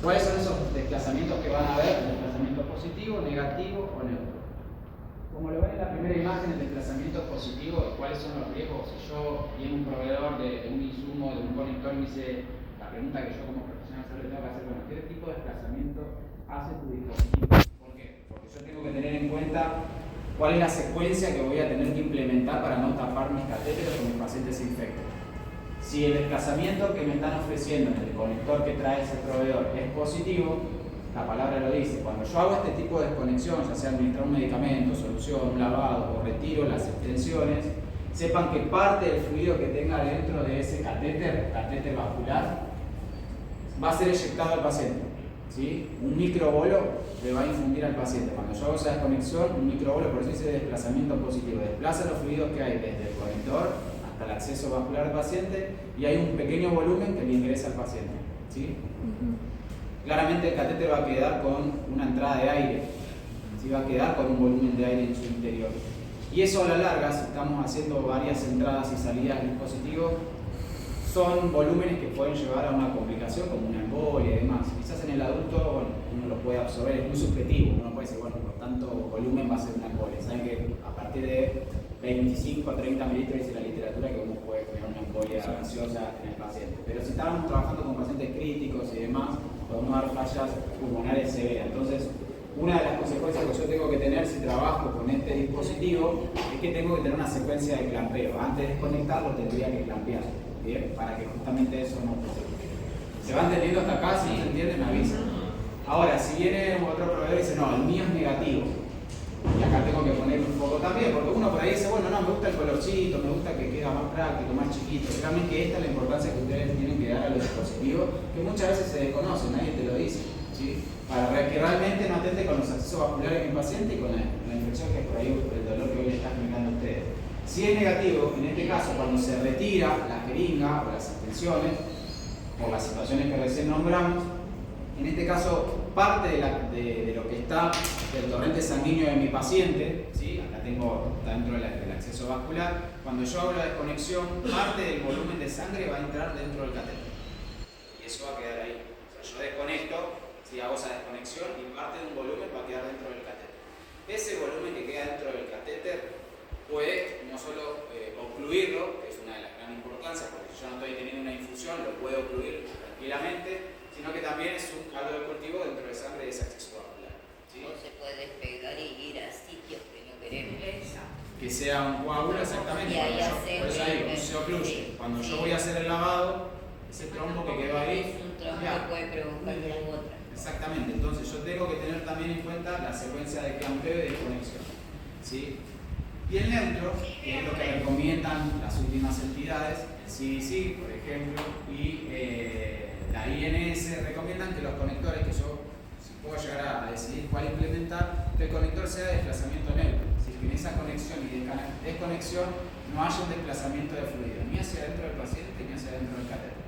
¿Cuáles son esos desplazamientos que van a ver? El desplazamiento positivo, negativo o neutro. Como lo ven en la primera imagen, el desplazamiento positivo, ¿cuáles son los riesgos? Si yo viene un proveedor de un insumo, de un conector, y me dice la pregunta que yo como profesional de salud tengo que hacer, bueno, ¿qué tipo de desplazamiento hace tu dispositivo? ¿Por qué? Porque yo tengo que tener en cuenta cuál es la secuencia que voy a tener que implementar para no tapar mis catéteres o mis pacientes se infecten. Si el desplazamiento que me están ofreciendo en el conector que trae ese proveedor es positivo, la palabra lo dice, cuando yo hago este tipo de desconexión, ya sea administrar un medicamento, solución, un lavado o retiro las extensiones, sepan que parte del fluido que tenga dentro de ese catéter vascular, va a ser eyectado al paciente, ¿sí? Un microbolo le va a infundir al paciente. Cuando yo hago esa desconexión, un microbolo, por eso dice desplazamiento positivo, desplaza los fluidos que hay desde el conector hasta el acceso vascular del paciente y hay un pequeño volumen que le ingresa al paciente, ¿sí? Claramente el catéter va a quedar con una entrada de aire, ¿sí? Va a quedar con un volumen de aire en su interior. Y eso a la larga, si estamos haciendo varias entradas y salidas del dispositivo, son volúmenes que pueden llevar a una complicación como una embolia y demás. Quizás en el adulto, bueno, uno lo puede absorber, es muy subjetivo, uno puede decir, bueno, por tanto volumen va a ser una embolia. Saben que a partir de 25 a 30 mililitros dice la literatura que uno puede crear una embolia gaseosa en el paciente. Pero si estábamos trabajando con pacientes críticos y demás, podemos dar fallas pulmonares severas. Entonces, una de las consecuencias que yo tengo que tener si trabajo con este dispositivo es que tengo que tener una secuencia de clampeo. Antes de desconectarlo tendría que clampear, ¿bien? Para que justamente eso no pase. ¿Se va entendiendo hasta acá? Si no se entiende, me avisa. Ahora, si viene otro proveedor y dice, no, el mío es negativo, y acá tengo que poner un foco también, porque uno por ahí dice, bueno, no, me gusta el colorcito, me gusta que queda más práctico, más chiquito. Realmente que esta es la importancia que ustedes tienen que dar a los dispositivos, que muchas veces se desconocen, nadie te lo dice, ¿sí? Para que realmente no atente con los accesos vasculares del paciente y con la infección que es por ahí el dolor que hoy le está generando a ustedes. Si es negativo, en este caso, cuando se retira la jeringa o las extensiones, por las situaciones que recién nombramos, en este caso, parte de lo que está del torrente sanguíneo de mi paciente, ¿sí? Acá está dentro del acceso vascular, cuando yo hago la desconexión, parte del volumen de sangre va a entrar dentro del catéter. Y eso va a quedar ahí. O sea, yo desconecto, si hago esa desconexión, y parte de un volumen va a quedar dentro del catéter. Ese volumen que queda dentro del catéter puede no solo ocluirlo, que es una de las grandes importancias, porque si yo no estoy teniendo una infusión, lo puedo ocluir tranquilamente, sino que también es un caldo de cultivo dentro de sangre de ese acceso vascular, ¿sí? O se puede despegar y ir a sitios que no queremos. Que sea un coágulo, exactamente. Y ahí Por eso digo, se ocluye. sí, Cuando sí. yo voy a hacer el lavado, ese trombo que quedó ahí, Un trombo ya. puede provocar la otra. Exactamente, entonces yo tengo que tener también en cuenta la secuencia de clampeo y de desconexión, ¿sí? Y el neutro, que es lo que recomiendan las últimas entidades, el CDC, por ejemplo, y la INS, recomiendan que los conectores, que yo si puedo llegar a decidir cuál implementar, que el conector sea de desplazamiento neutro, es decir, que en esa conexión y desconexión no haya un desplazamiento de fluido, ni hacia dentro del paciente ni hacia dentro del catéter.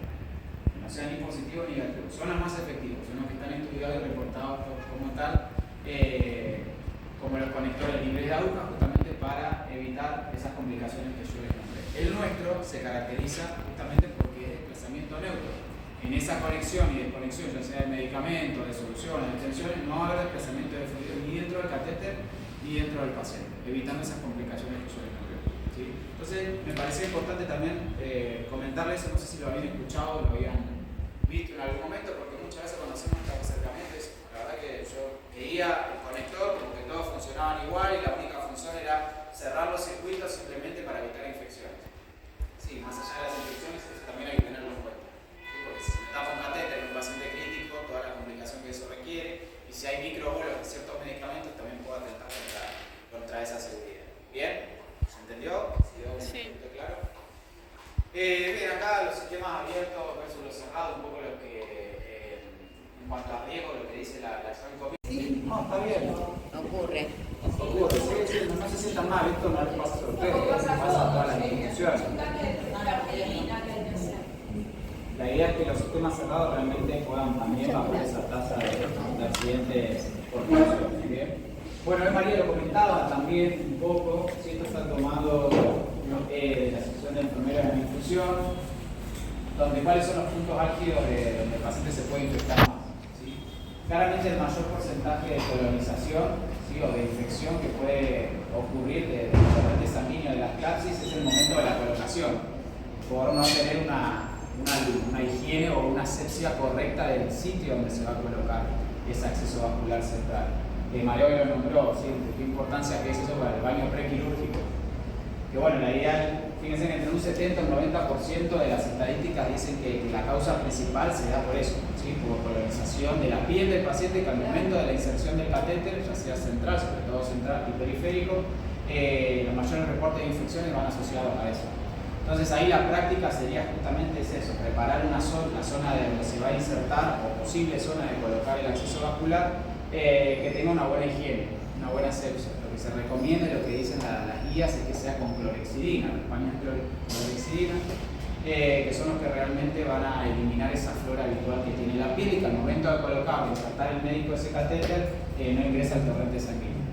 No sea ni positivo ni negativo. Son los más efectivos, son los que están estudiados y reportados como tal, como los conectores libres de aguja, justamente para evitar esas complicaciones que yo les nombré. El nuestro se caracteriza justamente porque es desplazamiento neutro. En esa conexión y desconexión, ya sea de medicamentos, de soluciones, de extensiones, no va a haber desplazamiento de fluido ni dentro del catéter ni dentro del paciente, evitando esas complicaciones que yo les nombré, ¿sí? Entonces, me parece importante también comentarles, no sé si lo habían escuchado o lo habían visto en algún momento, porque muchas veces cuando hacemos estos acercamientos, la verdad que yo veía el conector como que todos funcionaban igual y la única función era cerrar los circuitos simplemente para evitar infecciones. Sí, más allá de las infecciones, eso también hay que tenerlo en cuenta, ¿sí? Porque si se me tapa un catéter en un paciente crítico, toda la complicación que eso requiere, y si hay microbolos de ciertos medicamentos, también puedo atentar contra esa seguridad. ¿Bien? ¿Se entendió? ¿Quedó un poquito claro? Bien, acá los sistemas abiertos versus los cerrados, un poco lo que, en cuanto a riesgo, lo que dice la Joint Committee. No, está bien. Ocurre. Ocurre, no se sientan mal, esto no les pasa a ustedes, pasa a todas las instituciones. La idea es que los sistemas cerrados realmente puedan también bajar esa tasa de accidentes por función. ¿Bien? Bueno, María lo comentaba también un poco, si esto está tomado de la sección de enfermeras en infusión, donde cuáles son los puntos álgidos de donde el paciente se puede infectar más, ¿sí? Claramente el mayor porcentaje de colonización, ¿sí? O de infección que puede ocurrir del torrente sanguíneo de las clapsis es el momento de la colocación, por no tener una higiene o una asepsia correcta del sitio donde se va a colocar ese acceso vascular central. Mario lo nombró, ¿sí? Qué importancia que es eso para el baño prequirúrgico. Que bueno, la idea, fíjense que entre un 70 y un 90% de las estadísticas dicen que la causa principal se da por eso, ¿sí? Por colonización de la piel del paciente, que al momento de la inserción del catéter, ya sea central, sobre todo central y periférico, los mayores reportes de infecciones van asociados a eso. Entonces ahí la práctica sería justamente eso, preparar la zona de donde se va a insertar, o posible zona de colocar el acceso vascular, que tenga una buena higiene, una buena asepsia. Lo que que se recomienda y lo que dicen las guías es que sea con clorhexidina, los paños clorhexidina, que son los que realmente van a eliminar esa flora habitual que tiene la piel y que al momento de colocarlo, insertar el médico ese catéter, no ingresa el torrente sanguíneo.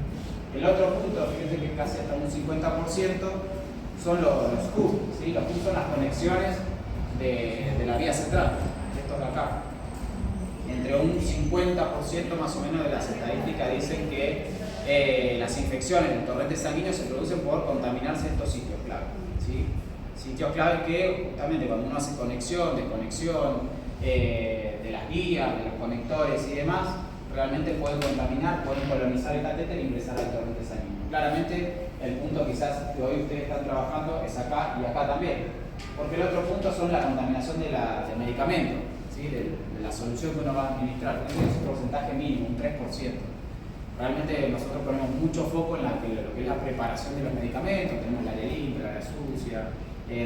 El otro punto, fíjense que casi hasta un 50% son los hooks, ¿sí? Los hooks son las conexiones de la vía central, estos de acá. Entre un 50% más o menos de las estadísticas dicen que las infecciones en el torrente sanguíneo se producen por contaminarse estos sitios clave, ¿sí? Sitios clave que justamente cuando uno hace conexión, desconexión de las guías, de los conectores y demás, realmente pueden contaminar, pueden colonizar el catéter e ingresar al torrente sanguíneo. Claramente el punto quizás que hoy ustedes están trabajando es acá y acá también, porque el otro punto son la contaminación del medicamento, ¿sí? de la solución que uno va a administrar. Es un porcentaje mínimo, un 3%. Realmente nosotros ponemos mucho foco en lo que es la preparación de los medicamentos, tenemos la área limpia, la área sucia,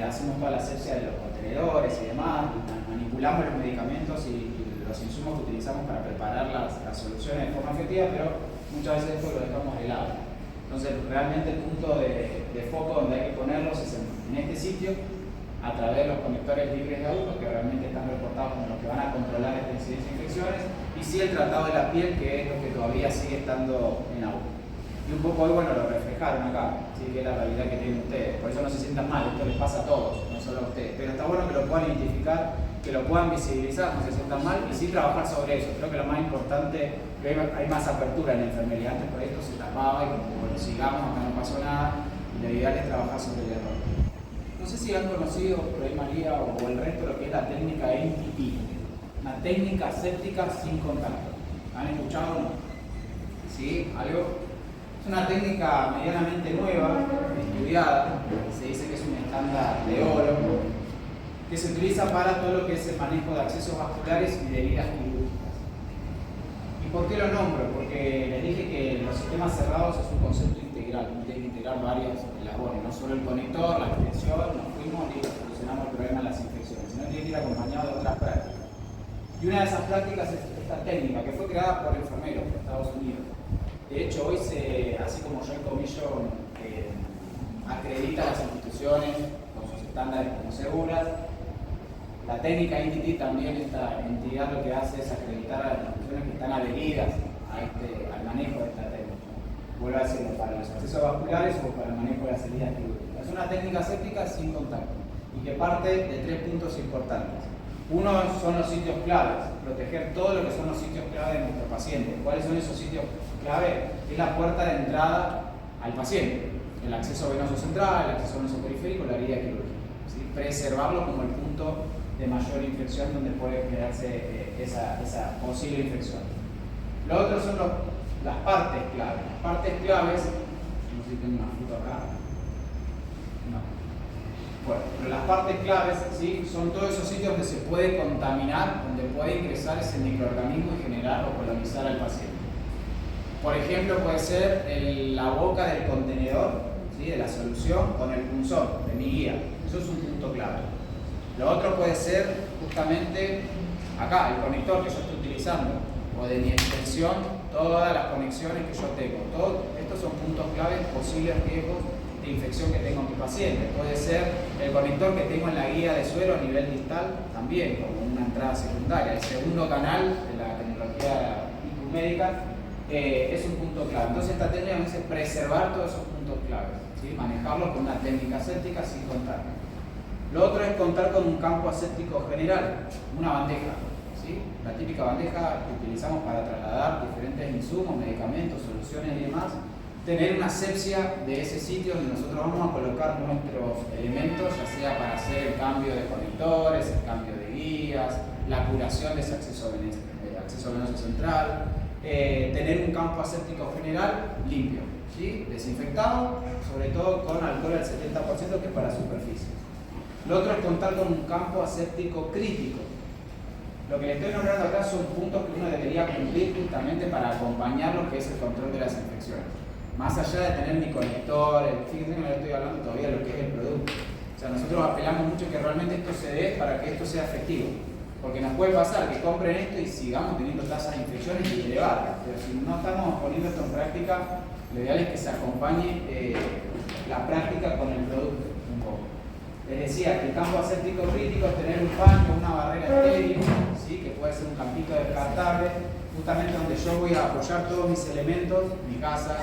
hacemos toda la asepsia de los contenedores y demás, manipulamos los medicamentos y los insumos que utilizamos para preparar las soluciones de forma efectiva, pero muchas veces esto lo dejamos de lado. Entonces realmente el punto de foco donde hay que ponerlos es en este sitio, a través de los conectores libres de auto, que realmente están reportados como los que van a controlar esta incidencia de infecciones, y sí el tratado de la piel, que es lo que todavía sigue estando en auto. Y un poco hoy, bueno, lo reflejaron acá, ¿sí? Que es la realidad que tienen ustedes. Por eso no se sientan mal, esto les pasa a todos, no solo a ustedes. Pero está bueno que lo puedan identificar, que lo puedan visibilizar, no se sientan mal, y sí trabajar sobre eso. Creo que lo más importante, que hay más apertura en la enfermería. Antes por esto se tapaba y como bueno, sigamos, acá no pasó nada, y lo ideal es trabajar sobre el error. No sé si han conocido por ahí María o el resto lo que es la técnica NTP, una técnica aséptica sin contacto. ¿Han escuchado o no? ¿Sí? ¿Algo? Es una técnica medianamente nueva, estudiada, se dice que es un estándar de oro, que se utiliza para todo lo que es el manejo de accesos vasculares y de heridas quirúrgicas. ¿Y por qué lo nombro? Porque les dije que los sistemas cerrados es un concepto integral, tiene que integrar varios labores, no solo el conector, la extensión, nos fuimos y solucionamos el problema de las infecciones, sino tiene que ir acompañado de otras prácticas. Y una de esas prácticas es esta técnica, que fue creada por enfermeros de Estados Unidos. De hecho, hoy así como Joint Commission acredita las instituciones con sus estándares como seguras, la técnica INTT también, esta entidad lo que hace es acreditar a las instituciones que están adheridas al manejo de esta técnica. Vuelvo a decirlo, para los accesos vasculares o para el manejo de las heridas quirúrgicas. Es una técnica aséptica sin contacto y que parte de 3 puntos importantes. Uno son los sitios claves, proteger todo lo que son los sitios clave de nuestro paciente. ¿Cuáles son esos sitios clave? Es la puerta de entrada al paciente, el acceso venoso central, el acceso venoso periférico, la herida quirúrgica. ¿Sí? Preservarlo como el punto de mayor infección donde puede generarse esa posible infección. Lo otro son las partes claves. Las partes claves, no sé si tengo una foto acá. No. Bueno, pero las partes claves, ¿sí? Son todos esos sitios donde se puede contaminar, donde puede ingresar ese microorganismo y generar o colonizar al paciente. Por ejemplo, puede ser la boca del contenedor, ¿sí? De la solución con el punzón de mi guía. Eso es un punto clave. Lo otro puede ser justamente acá, el conector que yo estoy utilizando, o de mi extensión, todas las conexiones que yo tengo. Estos son puntos claves, posibles riesgos de infección que tengo en mi paciente. Puede ser el conector que tengo en la guía de suero a nivel distal, también como una entrada secundaria. El segundo canal de la tecnología médica es un punto clave. Entonces esta técnica es preservar todos esos puntos claves, ¿sí? Manejarlos con una técnica aséptica sin contacto. Lo otro es contar con un campo aséptico general, una bandeja, ¿sí? La típica bandeja que utilizamos para trasladar diferentes insumos, medicamentos, soluciones y demás. Tener una asepsia de ese sitio donde nosotros vamos a colocar nuestros elementos, ya sea para hacer el cambio de conectores, el cambio de guías, la curación de ese acceso venoso central, tener un campo aséptico general limpio, ¿sí? Desinfectado, sobre todo con alcohol al 70%, que es para superficies. Lo otro es contar con un campo aséptico crítico. Lo que le estoy nombrando acá son puntos que uno debería cumplir justamente para acompañar lo que es el control de las infecciones. Más allá de tener mi conector, fíjense que no le estoy hablando todavía de lo que es el producto. O sea, nosotros apelamos mucho que realmente esto se dé para que esto sea efectivo. Porque nos puede pasar que compren esto y sigamos teniendo tasas de infecciones elevadas. Pero si no estamos poniendo esto en práctica, Lo ideal es que se acompañe la práctica con el producto un poco. Les decía que el campo aséptico crítico es tener un paño, una barrera estéril, ¿sí? Que puede ser un campito descartable, justamente donde yo voy a apoyar todos mis elementos, mi casa,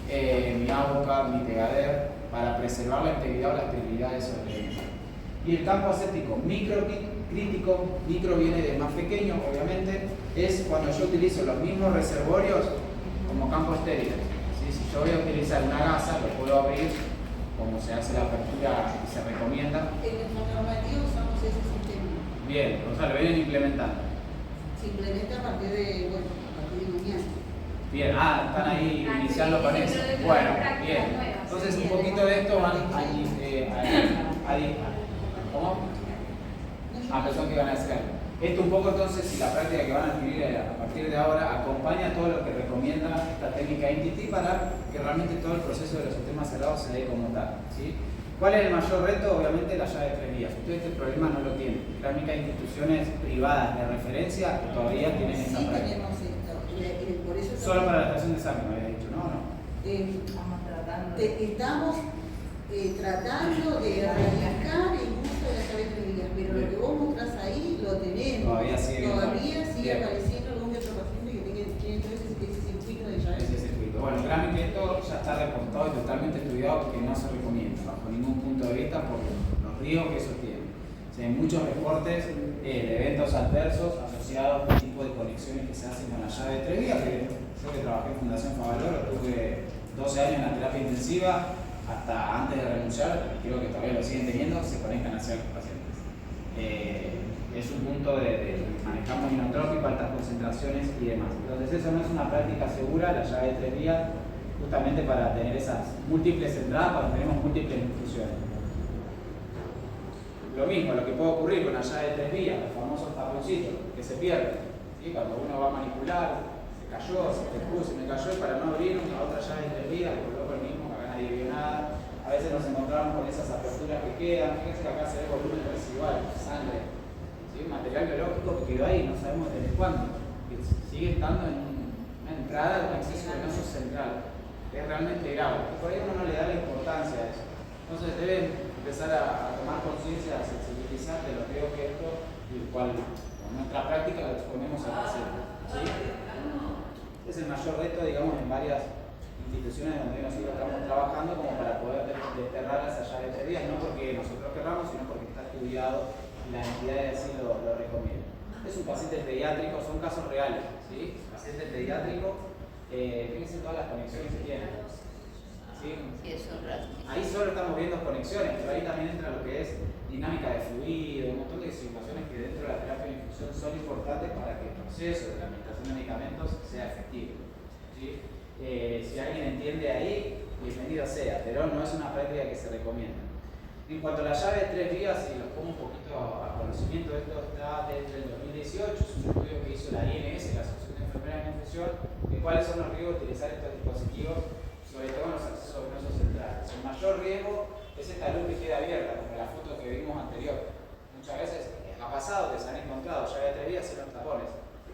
mi agua, mi tegader, para preservar la integridad o la esterilidad de esos elementos. Y el campo aséptico microcrítico, micro viene de más pequeño, obviamente, es cuando yo utilizo los mismos reservorios como campo estéril. ¿Sí? Si yo voy a utilizar una gasa, lo puedo abrir como se hace la apertura y se recomienda. En nuestro normativo usamos ese sistema. Bien, o sea, lo vienen implementando. Se implementa a partir de mañana. Bien, están ahí iniciando con eso. Bueno, bien. Entonces, un poquito de esto van ¿cómo? Pensó que iban a hacer. Esto un poco entonces, si la práctica que van a adquirir a partir de ahora acompaña todo lo que recomienda esta técnica INTT para que realmente todo el proceso de los sistemas cerrados se dé como tal, ¿sí? ¿Cuál es el mayor reto? Obviamente la llave de 3 vías. Ustedes este problema no lo tienen. La única instituciones privadas de referencia todavía tienen esa práctica. Tenemos esto. Por eso Solo para la estación de examen, me había dicho, ¿no? Estamos tratando. Estamos tratando de erradicar el uso de la llave de 3 vías, pero lo que vos mostrás ahí lo tenemos. Todavía sigue apareciendo algún otro paciente que tiene todo ese circuito de llave. Ese circuito. Bueno, claramente esto ya está reportado y totalmente estudiado que no se recomienda bajo ningún punto de vista por los riesgos que eso tiene. O sea, hay muchos reportes de eventos adversos asociados a este tipo de conexiones que se hacen con la llave de 3 vías, que yo que trabajé en Fundación Favaloro tuve 12 años en la terapia intensiva, hasta antes de renunciar, creo que todavía lo siguen teniendo, se conectan hacia los pacientes. Es un punto de manejamos inotrópico, altas concentraciones y demás. Entonces eso no es una práctica segura, la llave de 3 vías, justamente para tener esas múltiples entradas, cuando tenemos múltiples infusiones. Lo mismo, lo que puede ocurrir con la llave de 3 vías, los famosos taponcitos, que se pierden. ¿Sí? Cuando uno va a manipular, se cayó, se puso, me cayó, y para no abrir una otra llave de 3 vías, le coloco el mismo, acá nadie vio nada. A veces nos encontramos con esas aperturas que quedan, fíjense que acá se ve volumen residual, sangre. ¿Sí? Un material biológico que quedó ahí, no sabemos desde cuándo, que sigue estando en una entrada de un acceso venoso central. Es realmente grave, y por ahí uno no le da la importancia a eso. Entonces deben empezar a tomar conciencia, a sensibilizar de lo que esto y el cual con nuestra práctica lo exponemos al paciente. ¿Sí? Es el mayor reto, digamos, en varias instituciones donde nosotros estamos trabajando como para poder desterrar esa llave de 3 vías, no porque nosotros querramos, sino porque está estudiado y la entidad así lo recomienda. Es un paciente pediátrico, son casos reales, ¿sí? Paciente pediátrico, fíjense todas las conexiones que tienen. ¿Sí? Ahí solo estamos viendo conexiones, pero ahí también entra lo que es dinámica de fluido, un montón de situaciones que dentro de la terapia de infusión son importantes para que el proceso de la administración de medicamentos sea efectivo. ¿Sí? Si alguien entiende ahí, bienvenido sea, pero no es una práctica que se recomienda. En cuanto a la llave de 3 vías, si los pongo un poquito a conocimiento, esto está desde el 2018, es un estudio que hizo la INS, la Asociación de Enfermeras en Infusión, de cuáles son los riesgos de utilizar estos dispositivos, sobre todo en los accesos venosos centrales. El mayor riesgo es esta luz que queda abierta, como la foto que vimos anterior. Muchas veces ha pasado que se han encontrado llave de 3 vías en los tapones,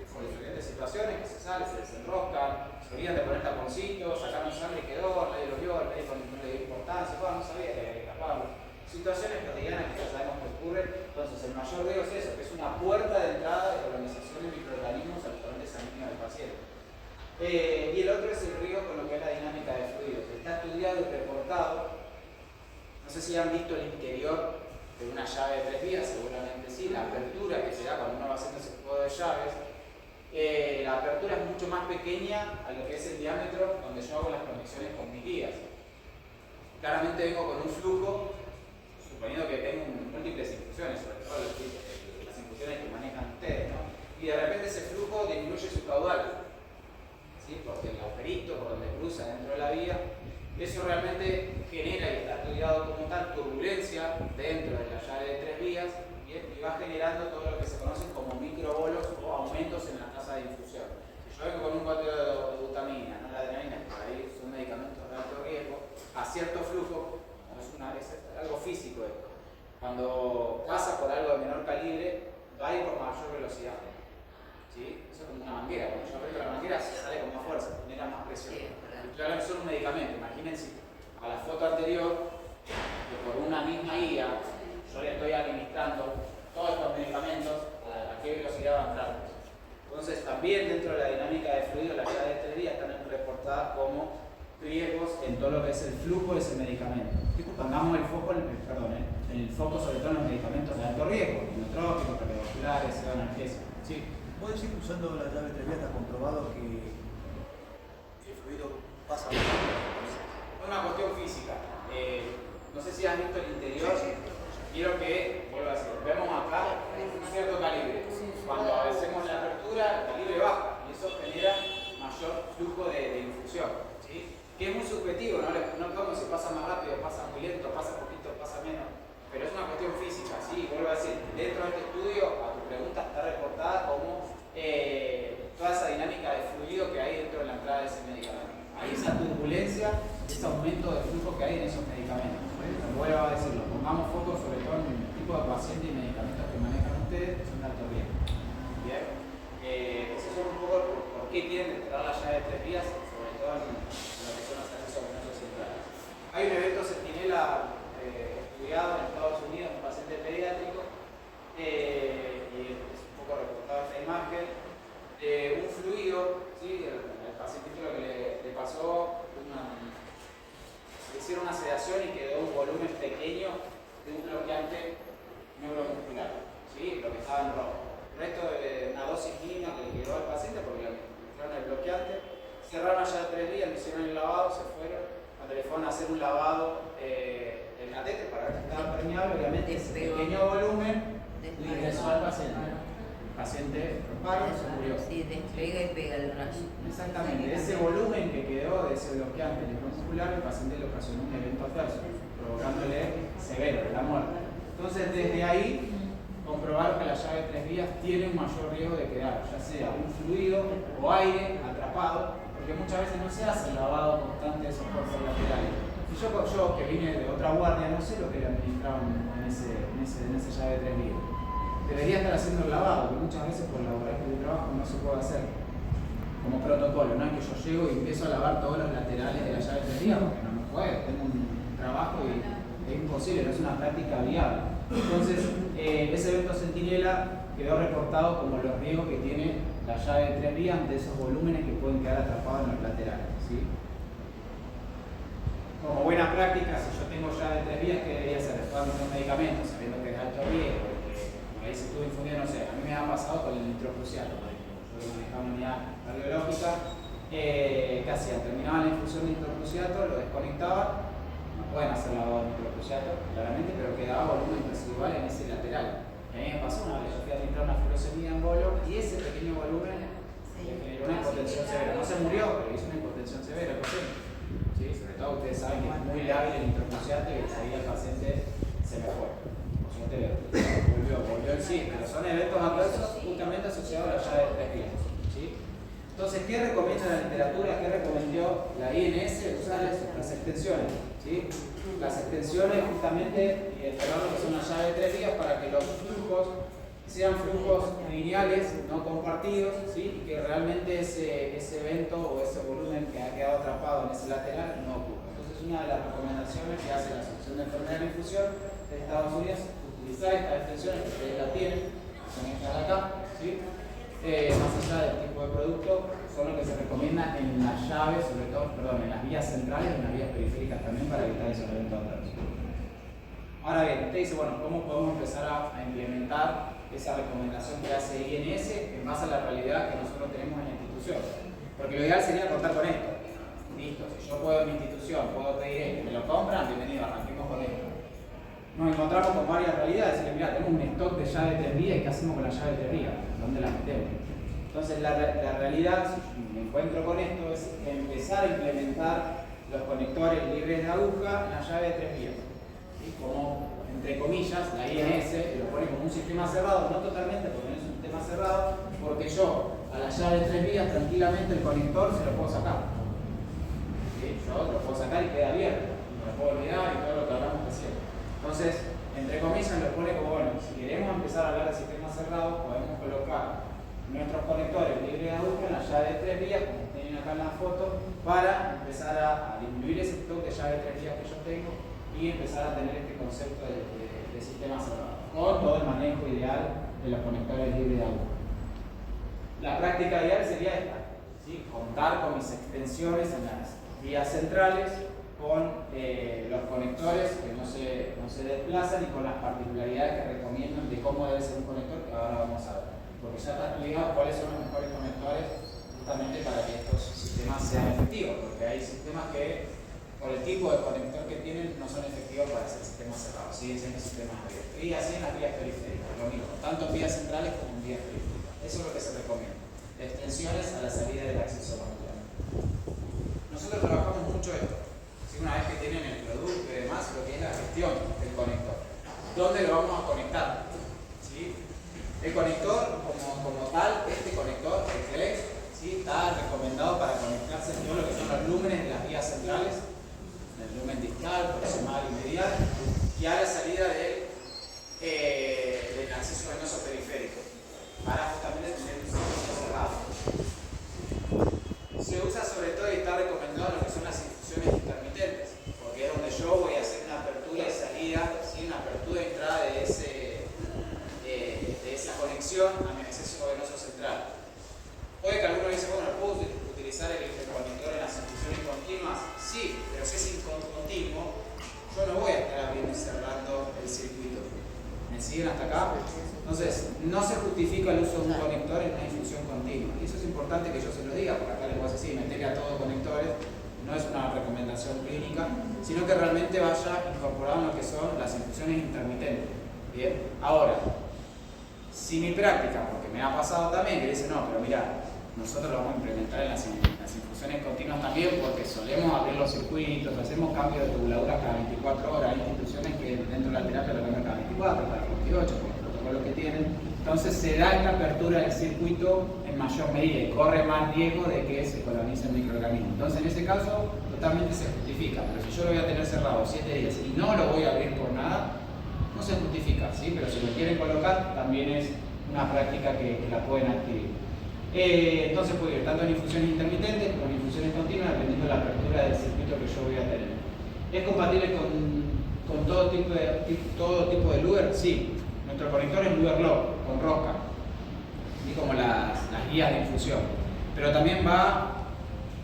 por diferentes situaciones que se sale, se desenroscan, se olvidan de poner taponcitos, sacaron sangre y quedó, nadie lo vio, el médico no le dio importancia, no sabía que había que taparlo. Situaciones cotidianas que ya sabemos que ocurren. Entonces el mayor riesgo es eso, que es una puerta de entrada de colonización de microorganismos al torrente sanguíneo del paciente. Y el otro es el riesgo con lo que es la dinámica de fluidos. Está estudiado y reportado. No sé si han visto el interior de una llave de 3 vías, seguramente sí, la apertura que se da cuando uno va haciendo ese juego de llaves. La apertura es mucho más pequeña a lo que es el diámetro donde yo hago las conexiones con mis guías. Claramente vengo con un flujo, suponiendo que tengo múltiples infusiones, sobre todo las infusiones que manejan ustedes, ¿no? Y de repente ese flujo disminuye su caudal, ¿sí? Porque el agujerito por donde cruza dentro de la vía, eso realmente genera, y está estudiado como tal, turbulencia dentro de la llave de 3 vías, ¿bien? Y va generando todo lo que se conocen como microbolos o aumentos en la tasa de infusión. Si yo vengo con un cuatro de butamina, no la adrenalina, que por ahí son medicamentos de alto riesgo, a cierto flujo, es algo físico esto. Cuando pasa por algo de menor calibre, va a ir por mayor velocidad. ¿Sí? Eso es como una manguera. Cuando yo aprieto la manguera, sale con más fuerza, genera más presión. Claro, son un medicamento. Imagínense a la foto anterior que por una misma guía yo le estoy administrando todos estos medicamentos a qué velocidad va a entrar. Entonces, también dentro de la dinámica de fluido, las llaves de 3 vías están reportadas como riesgos en todo lo que es el flujo de ese medicamento. Pongamos el foco, el foco sobre todo en los medicamentos de alto riesgo, inotrópicos, cardiovasculares, analgésicos. Sí. ¿Puedes decir que usando la llave 3 vías está comprobado que el fluido pasa por Una cuestión física. No sé si has visto el interior. Quiero que, vuelvo a decir, vemos acá un cierto calibre. Cuando hacemos la apertura, el calibre baja y eso genera mayor flujo de infusión. ¿Sí? Que es muy subjetivo, no podemos si pasa más rápido, pasa muy lento, pasa poquito, pasa menos. Pero es una cuestión física, ¿sí? Vuelvo a decir, dentro de este estudio, a tu pregunta está reportada como toda esa dinámica de fluido que hay dentro de la entrada de ese medicamento. Hay esa turbulencia, ese aumento de flujo que hay en esos medicamentos. Vuelvo a decirlo, pongamos foco sobre todo en el tipo de paciente y medicamentos que manejan ustedes, que son de alto riesgo. Bien, esos son un poco por qué tienen que cerrar la llave de 3 vías, sobre todo en lo que son los accesos venosos centrales. Hay un evento centinela estudiado en Estados Unidos, un paciente pediátrico, y es un poco reportado esta imagen, de un fluido, ¿sí? El paciente lo que le pasó, le hicieron una sedación y quedó un volumen pequeño de un bloqueante neuromuscular, ¿sí? Lo que estaba en rojo. El resto de una dosis mínima que le quedó al paciente porque le metieron el bloqueante, cerraron allá 3 días, le hicieron el lavado, se fueron, cuando le fueron a hacer un lavado del catéter para ver si estaba permeable, obviamente ese pequeño volumen ingresó al paciente. El paciente paro se murió. Sí, despega y pega el rayo. Exactamente, ese volumen que quedó de ese bloqueante neuromuscular, el paciente le ocasionó un evento adverso, provocándole severo la muerte. Entonces, desde ahí, comprobaron que la llave de 3 vías tiene un mayor riesgo de quedar, ya sea un fluido o aire atrapado, porque muchas veces no se hace el lavado constante de esos cuerpos laterales. Y yo que vine de otra guardia, no sé lo que le administraban en esa llave de 3 vías. Debería estar haciendo el lavado, que muchas veces por la hora de trabajo no se puede hacer como protocolo, no es que yo llego y empiezo a lavar todos los laterales de la llave de 3 vías, porque no me puedo, tengo un trabajo y es imposible, no es una práctica viable. Entonces, ese evento centinela quedó reportado como los riesgos que tiene la llave de 3 vías ante esos volúmenes que pueden quedar atrapados en los laterales, ¿sí? Como buena práctica, si yo tengo llave de 3 vías, ¿qué debería hacer? Después de un medicamento, sabiendo que es de alto riesgo, ahí se estuvo infundiendo, no sé, a mí me ha pasado con el nitrocruciato, por ejemplo. Yo manejaba una unidad cardiológica, ¿qué hacían? Terminaban la infusión de nitrocruciato, lo desconectaban, no pueden hacer lavado de nitrocruciato, claramente, pero quedaba volumen residual en ese lateral. Y a mí me pasó una vez, yo fui a administrar una furosemida en bolo y ese pequeño volumen le generó una hipotensión severa. No se murió, pero hizo una hipotensión severa, ¿por qué? ¿Sí? Sobre todo ustedes saben que es muy lábil el nitrocruciato y enseguida el paciente se me fue. Volvió en sí, pero son eventos adversos justamente asociados a la llave de 3 vías. ¿Sí? Entonces, ¿qué recomienda la literatura? ¿Qué recomendó la INS? Usar las extensiones. ¿Sí? Las extensiones justamente cerrar lo que son una llave de 3 vías para que los flujos sean flujos lineales, no compartidos, ¿sí? Y que realmente ese evento o ese volumen que ha quedado atrapado en ese lateral no ocurra. Entonces, una de las recomendaciones que hace la Asociación de Enfermedad de Infusión de Estados Unidos es utilizar estas extensiones que ustedes la tienen, son estas de acá, ¿sí? Más allá del tipo de producto, son lo que se recomienda en las llaves, sobre todo, en las vías centrales y en las vías periféricas también para evitar esos eventos adversos. Ahora bien, usted dice, bueno, ¿cómo podemos empezar a implementar esa recomendación que hace INS en base a la realidad que nosotros tenemos en la institución? Porque lo ideal sería contar con esto. Listo, si yo puedo en mi institución, puedo pedir esto, me lo compran, bienvenido, arranquemos con esto. Nos encontramos con varias realidades, decirle, mira, tengo un stock de llave de 3 vías y ¿qué hacemos con la llave de 3 vías? ¿Dónde la metemos? Entonces la realidad, si me encuentro con esto, es empezar a implementar los conectores libres de aguja en la llave de 3 vías. ¿Sí? Como, entre comillas, la INS lo pone como un sistema cerrado, no totalmente porque no es un sistema cerrado, porque yo a la llave de 3 vías tranquilamente el conector se lo puedo sacar. ¿Sí? Yo lo puedo sacar y queda abierto, me lo puedo olvidar y todo lo que hablamos recién. Entonces, entre comillas lo pone como, bueno, si queremos empezar a hablar de sistemas cerrados, podemos colocar nuestros conectores libres de aguja en la llave de 3 vías, como tienen acá acá en la foto para empezar a disminuir ese stock de llave 3 vías que yo tengo y empezar a tener este concepto de sistema cerrado, con todo el manejo ideal de los conectores libres de agua. La práctica ideal sería esta, ¿sí? Contar con mis extensiones en las vías centrales, con los conectores que no se desplazan y con las particularidades que recomiendan de cómo debe ser un conector, que ahora vamos a ver. Porque ya está explicado cuáles son los mejores conectores justamente para que estos sistemas sean efectivos, porque hay sistemas que, por el tipo de conector que tienen, no son efectivos para hacer sistemas cerrados, siguen siendo sistemas abiertos. Y así en las vías periféricas, lo mismo, tanto en vías centrales como en vías periféricas. Eso es lo que se recomienda. Extensiones a la salida del acceso manual. Nosotros trabajamos mucho esto. Una vez que tienen el producto y demás, lo que es la gestión del conector. ¿Dónde lo vamos a conectar? ¿Sí? El conector, como tal, este conector, el Flex, ¿sí? Está recomendado para conectarse en todo lo que son los lúmenes de las vías centrales, el lumen distal, proximal y medial, y a la salida del acceso venoso periférico, para justamente tener un sistema cerrado. Se usa sobre todo y está recomendado lo que son las infusiones intermitentes, porque es donde yo voy a hacer una apertura y salida, ¿sí? Una apertura y entrada de esa conexión a mi acceso venoso central. Puede que alguno dice, bueno, ¿puedo utilizar el conector en las infusiones continuas? Sí, pero si es continuo, yo no voy a estar abriendo y cerrando el circuito. ¿Me siguen hasta acá? Entonces, no se justifica el uso de un conector en una infusión continua. Y eso es importante que yo se lo diga, porque acá les voy a decir, meterle a todos conectores no es una recomendación clínica, sino que realmente vaya incorporado en lo que son las infusiones intermitentes. Bien, ahora, si mi práctica, porque me ha pasado también, que dicen, no, pero mira, nosotros lo vamos a implementar en las infusiones continuas también, porque solemos abrir los circuitos, hacemos cambios de tubuladuras cada 24 horas, hay instituciones que dentro de la terapia lo cambian cada 24, cada 48, por el protocolo que tienen. Entonces se da esta apertura del circuito en mayor medida y corre más riesgo de que se colonicen microorganismos. Entonces en ese caso totalmente se justifica, pero si yo lo voy a tener cerrado 7 días y no lo voy a abrir por nada, no se justifica, ¿sí? Pero si lo quieren colocar también es una práctica que la pueden adquirir. Entonces puede ir tanto en infusiones intermitentes como en infusiones continuas dependiendo de la apertura del circuito que yo voy a tener. ¿Es compatible con todo tipo de Luger? Sí. Nuestro conector es Luger Lock, con rosca, y como las guías de infusión. Pero también va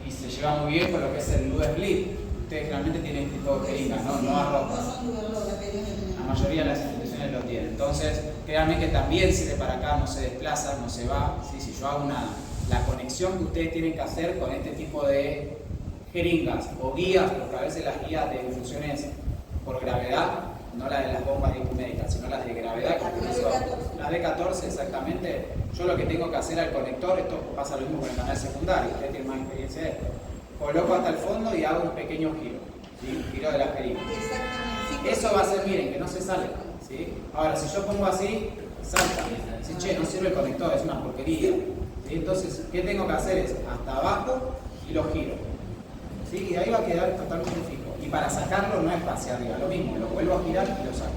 y se lleva muy bien con lo que es el Luger Lead. Ustedes realmente tienen este tipo de jeringas, ¿no? No a rosca. La mayoría de las instituciones lo tienen. Entonces, créanme que también sirve para acá, no se desplaza, no se va. ¿Sí? Si yo hago la conexión que ustedes tienen que hacer con este tipo de jeringas o guías, porque a veces las guías de infusiones por gravedad, no las de las bombas médicas, sino las de gravedad, que utilizo, las de 14 exactamente, yo lo que tengo que hacer al conector, esto pasa lo mismo con el canal secundario, ustedes tienen más experiencia de esto, coloco hasta el fondo y hago un pequeño giro, ¿sí? Giro de la jeringa. Eso va a ser, miren, que no se sale, ¿sí? Ahora, si yo pongo así, salta, si che, no sirve el conector, es una porquería, ¿sí? Entonces, ¿qué tengo que hacer? Es hasta abajo y lo giro, ¿sí? Y ahí va a quedar totalmente fijo. Y para sacarlo no es hacia arriba, lo mismo, lo vuelvo a girar y lo saco.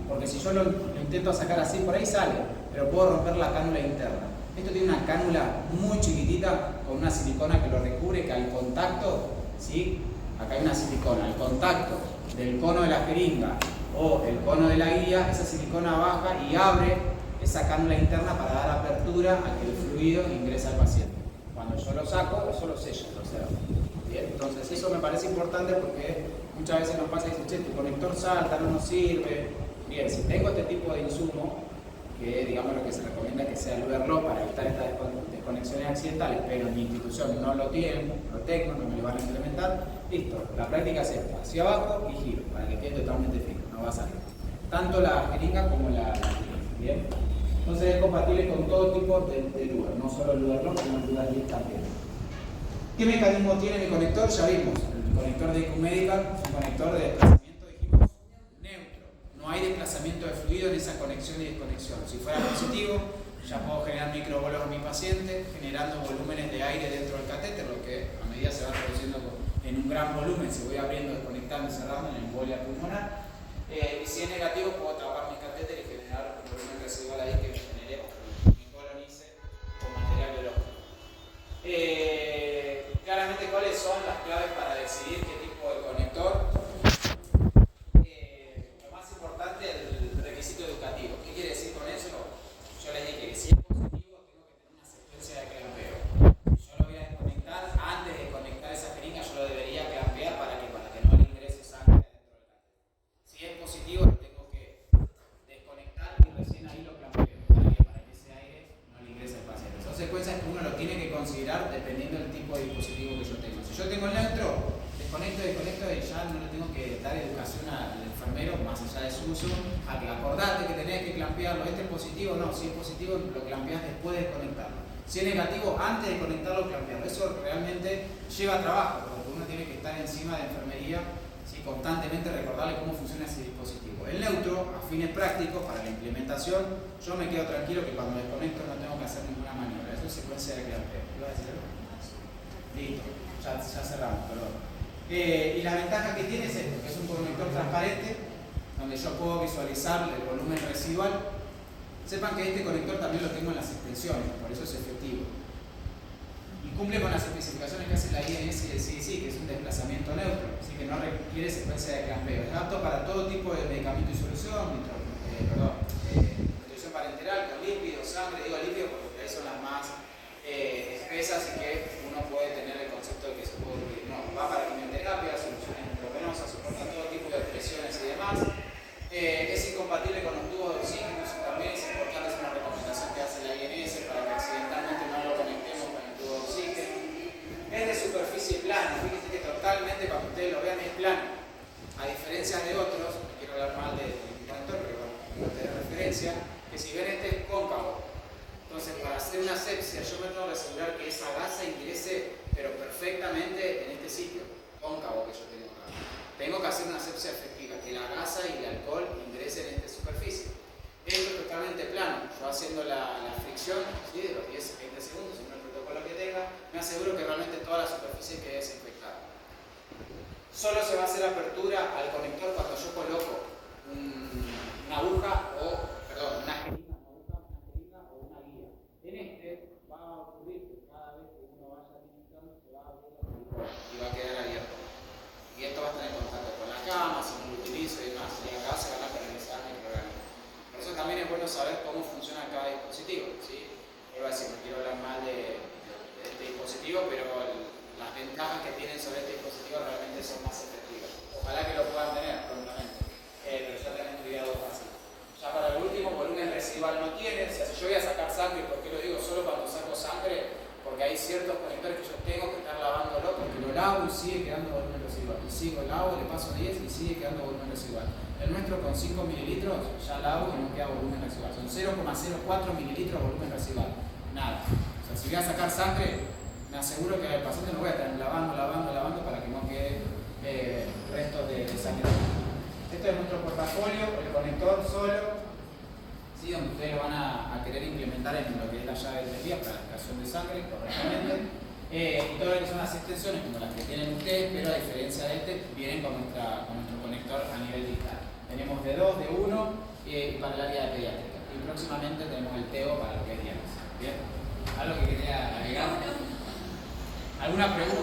Porque si yo lo intento sacar así, por ahí sale, pero puedo romper la cánula interna. Esto tiene una cánula muy chiquitita con una silicona que lo recubre, que al contacto, ¿sí? Acá hay una silicona, al contacto del cono de la jeringa o el cono de la guía, esa silicona baja y abre esa cánula interna para dar apertura a que el fluido ingrese al paciente. Cuando yo lo saco, eso lo sella, lo cerro. Bien, entonces eso me parece importante porque muchas veces nos pasa y dicen, che, tu conector salta, no nos sirve. Bien, si tengo este tipo de insumo, que digamos lo que se recomienda que sea el Luger para evitar estas desconexiones accidentales, pero en mi institución no lo tienen, lo tengo, no me lo van a implementar, listo, la práctica es esta, hacia abajo y giro, para que quede totalmente fijo, no va a salir. Tanto la jeringa como la jeringa, ¿bien? Entonces es compatible con todo tipo de Luger, no solo el Luger sino el Luger Lead también. ¿Qué mecanismo tiene mi conector? Ya vimos, el conector de IQ Medical es un conector de desplazamiento, dijimos, neutro. No hay desplazamiento de fluido en esa conexión y desconexión. Si fuera positivo, ya puedo generar microbolos en mi paciente, generando volúmenes de aire dentro del catéter, lo que a medida se va produciendo en un gran volumen, se voy abriendo, desconectando y cerrando en embolia pulmonar. Y si es negativo, puedo tapar mi catéter y generar un volumen residual ahí que me genere, mi colonice con material biológico. positivo, no, si es positivo lo clampeás después de conectarlo. Si es negativo, antes de conectarlo, clampearlo. Eso realmente lleva trabajo, porque uno tiene que estar encima de enfermería, ¿sí? Constantemente recordarle cómo funciona ese dispositivo. El neutro, a fines prácticos, para la implementación, yo me quedo tranquilo que cuando desconecto no tengo que hacer ninguna maniobra. Eso es secuencia de clampeo. ¿Iba a decir algo? Listo, ya cerramos, perdón. Y la ventaja que tiene es esto, que es un conector transparente, donde yo puedo visualizar el volumen residual. Sepan que este conector también lo tengo en las extensiones, por eso es efectivo. Y cumple con las especificaciones que hace la INS y el CDC, que es un desplazamiento neutro, así que no requiere secuencia de clampeo. Es apto para todo tipo de medicamento y solución, nutrición parenteral, con lípidos, sangre, digo lípido porque ahí son las más espesas y que uno puede tener el concepto de que se puede ocurrir. No, va para quimioterapia, soluciones intravenosas, soporta todo tipo de presiones y demás. Es incompatible con los tubos de oxígeno, también es importante, es una recomendación que hace la INS para que accidentalmente no lo conectemos con el tubo de oxígeno. Es de superficie plana, fíjense que totalmente, cuando ustedes lo vean, es plano. A diferencia de otros, no quiero hablar mal del conector, pero bueno, no tener referencia, que si ven este es cóncavo. Entonces, para hacer una asepsia, yo me tengo que asegurar que esa gasa ingrese, pero perfectamente en este sitio, cóncavo que yo tengo acá. Tengo que hacer una asepsia efectiva, que la gasa y el alcohol ingresen en esta superficie. Esto es totalmente plano. Yo haciendo la fricción, ¿sí? De los 10-20 segundos, según el protocolo que tenga, me aseguro que realmente toda la superficie quede desinfectada. Solo se va a hacer apertura al conector cuando yo coloco una aguja o, perdón, una jeringa, o una guía. En este va a ocurrir que cada vez que uno vaya administrando se va a abrir el conector y va a quedar abierto. Y esto va a estar en contacto con la cama, si no lo utilizo y demás. Y acá se van a penalizar microorganismos. Por eso también es bueno saber cómo funciona cada dispositivo, ¿sí? Iba a decir, no quiero hablar mal de este dispositivo, pero las ventajas que tienen sobre este dispositivo realmente son más efectivas. Ojalá que lo puedan tener prontamente, pero ya tenemos cuidado fácil. Ya para el último, volumen residual no tiene. O sea, si yo voy a sacar sangre, ¿por qué lo digo? Solo cuando saco sangre, porque hay ciertos conectores que yo tengo que estar lavándolo, porque lo lavo y sigue quedando volumen residual. Y sigo, lavo, le paso 10 y sigue quedando volumen residual. El nuestro con 5 mililitros ya lavo y no queda volumen residual. Son 0,04 mililitros de volumen residual. Nada. O sea, si voy a sacar sangre, me aseguro que al paciente no voy a estar lavando para que no quede restos de sangre. Esto es nuestro portafolio, el conector solo, ¿sí? Donde ustedes lo van a querer implementar en lo que es la llave de vía para la extracción de sangre correctamente. Y todo lo que son las extensiones, como las que tienen ustedes, pero a diferencia de este, vienen con nuestro conector a nivel distal. Tenemos de 2, de 1 y para el área de pediátrica. Y próximamente tenemos el TEO para lo que es diálisis. ¿Bien? ¿Algo que quería agregar? ¿Alguna pregunta?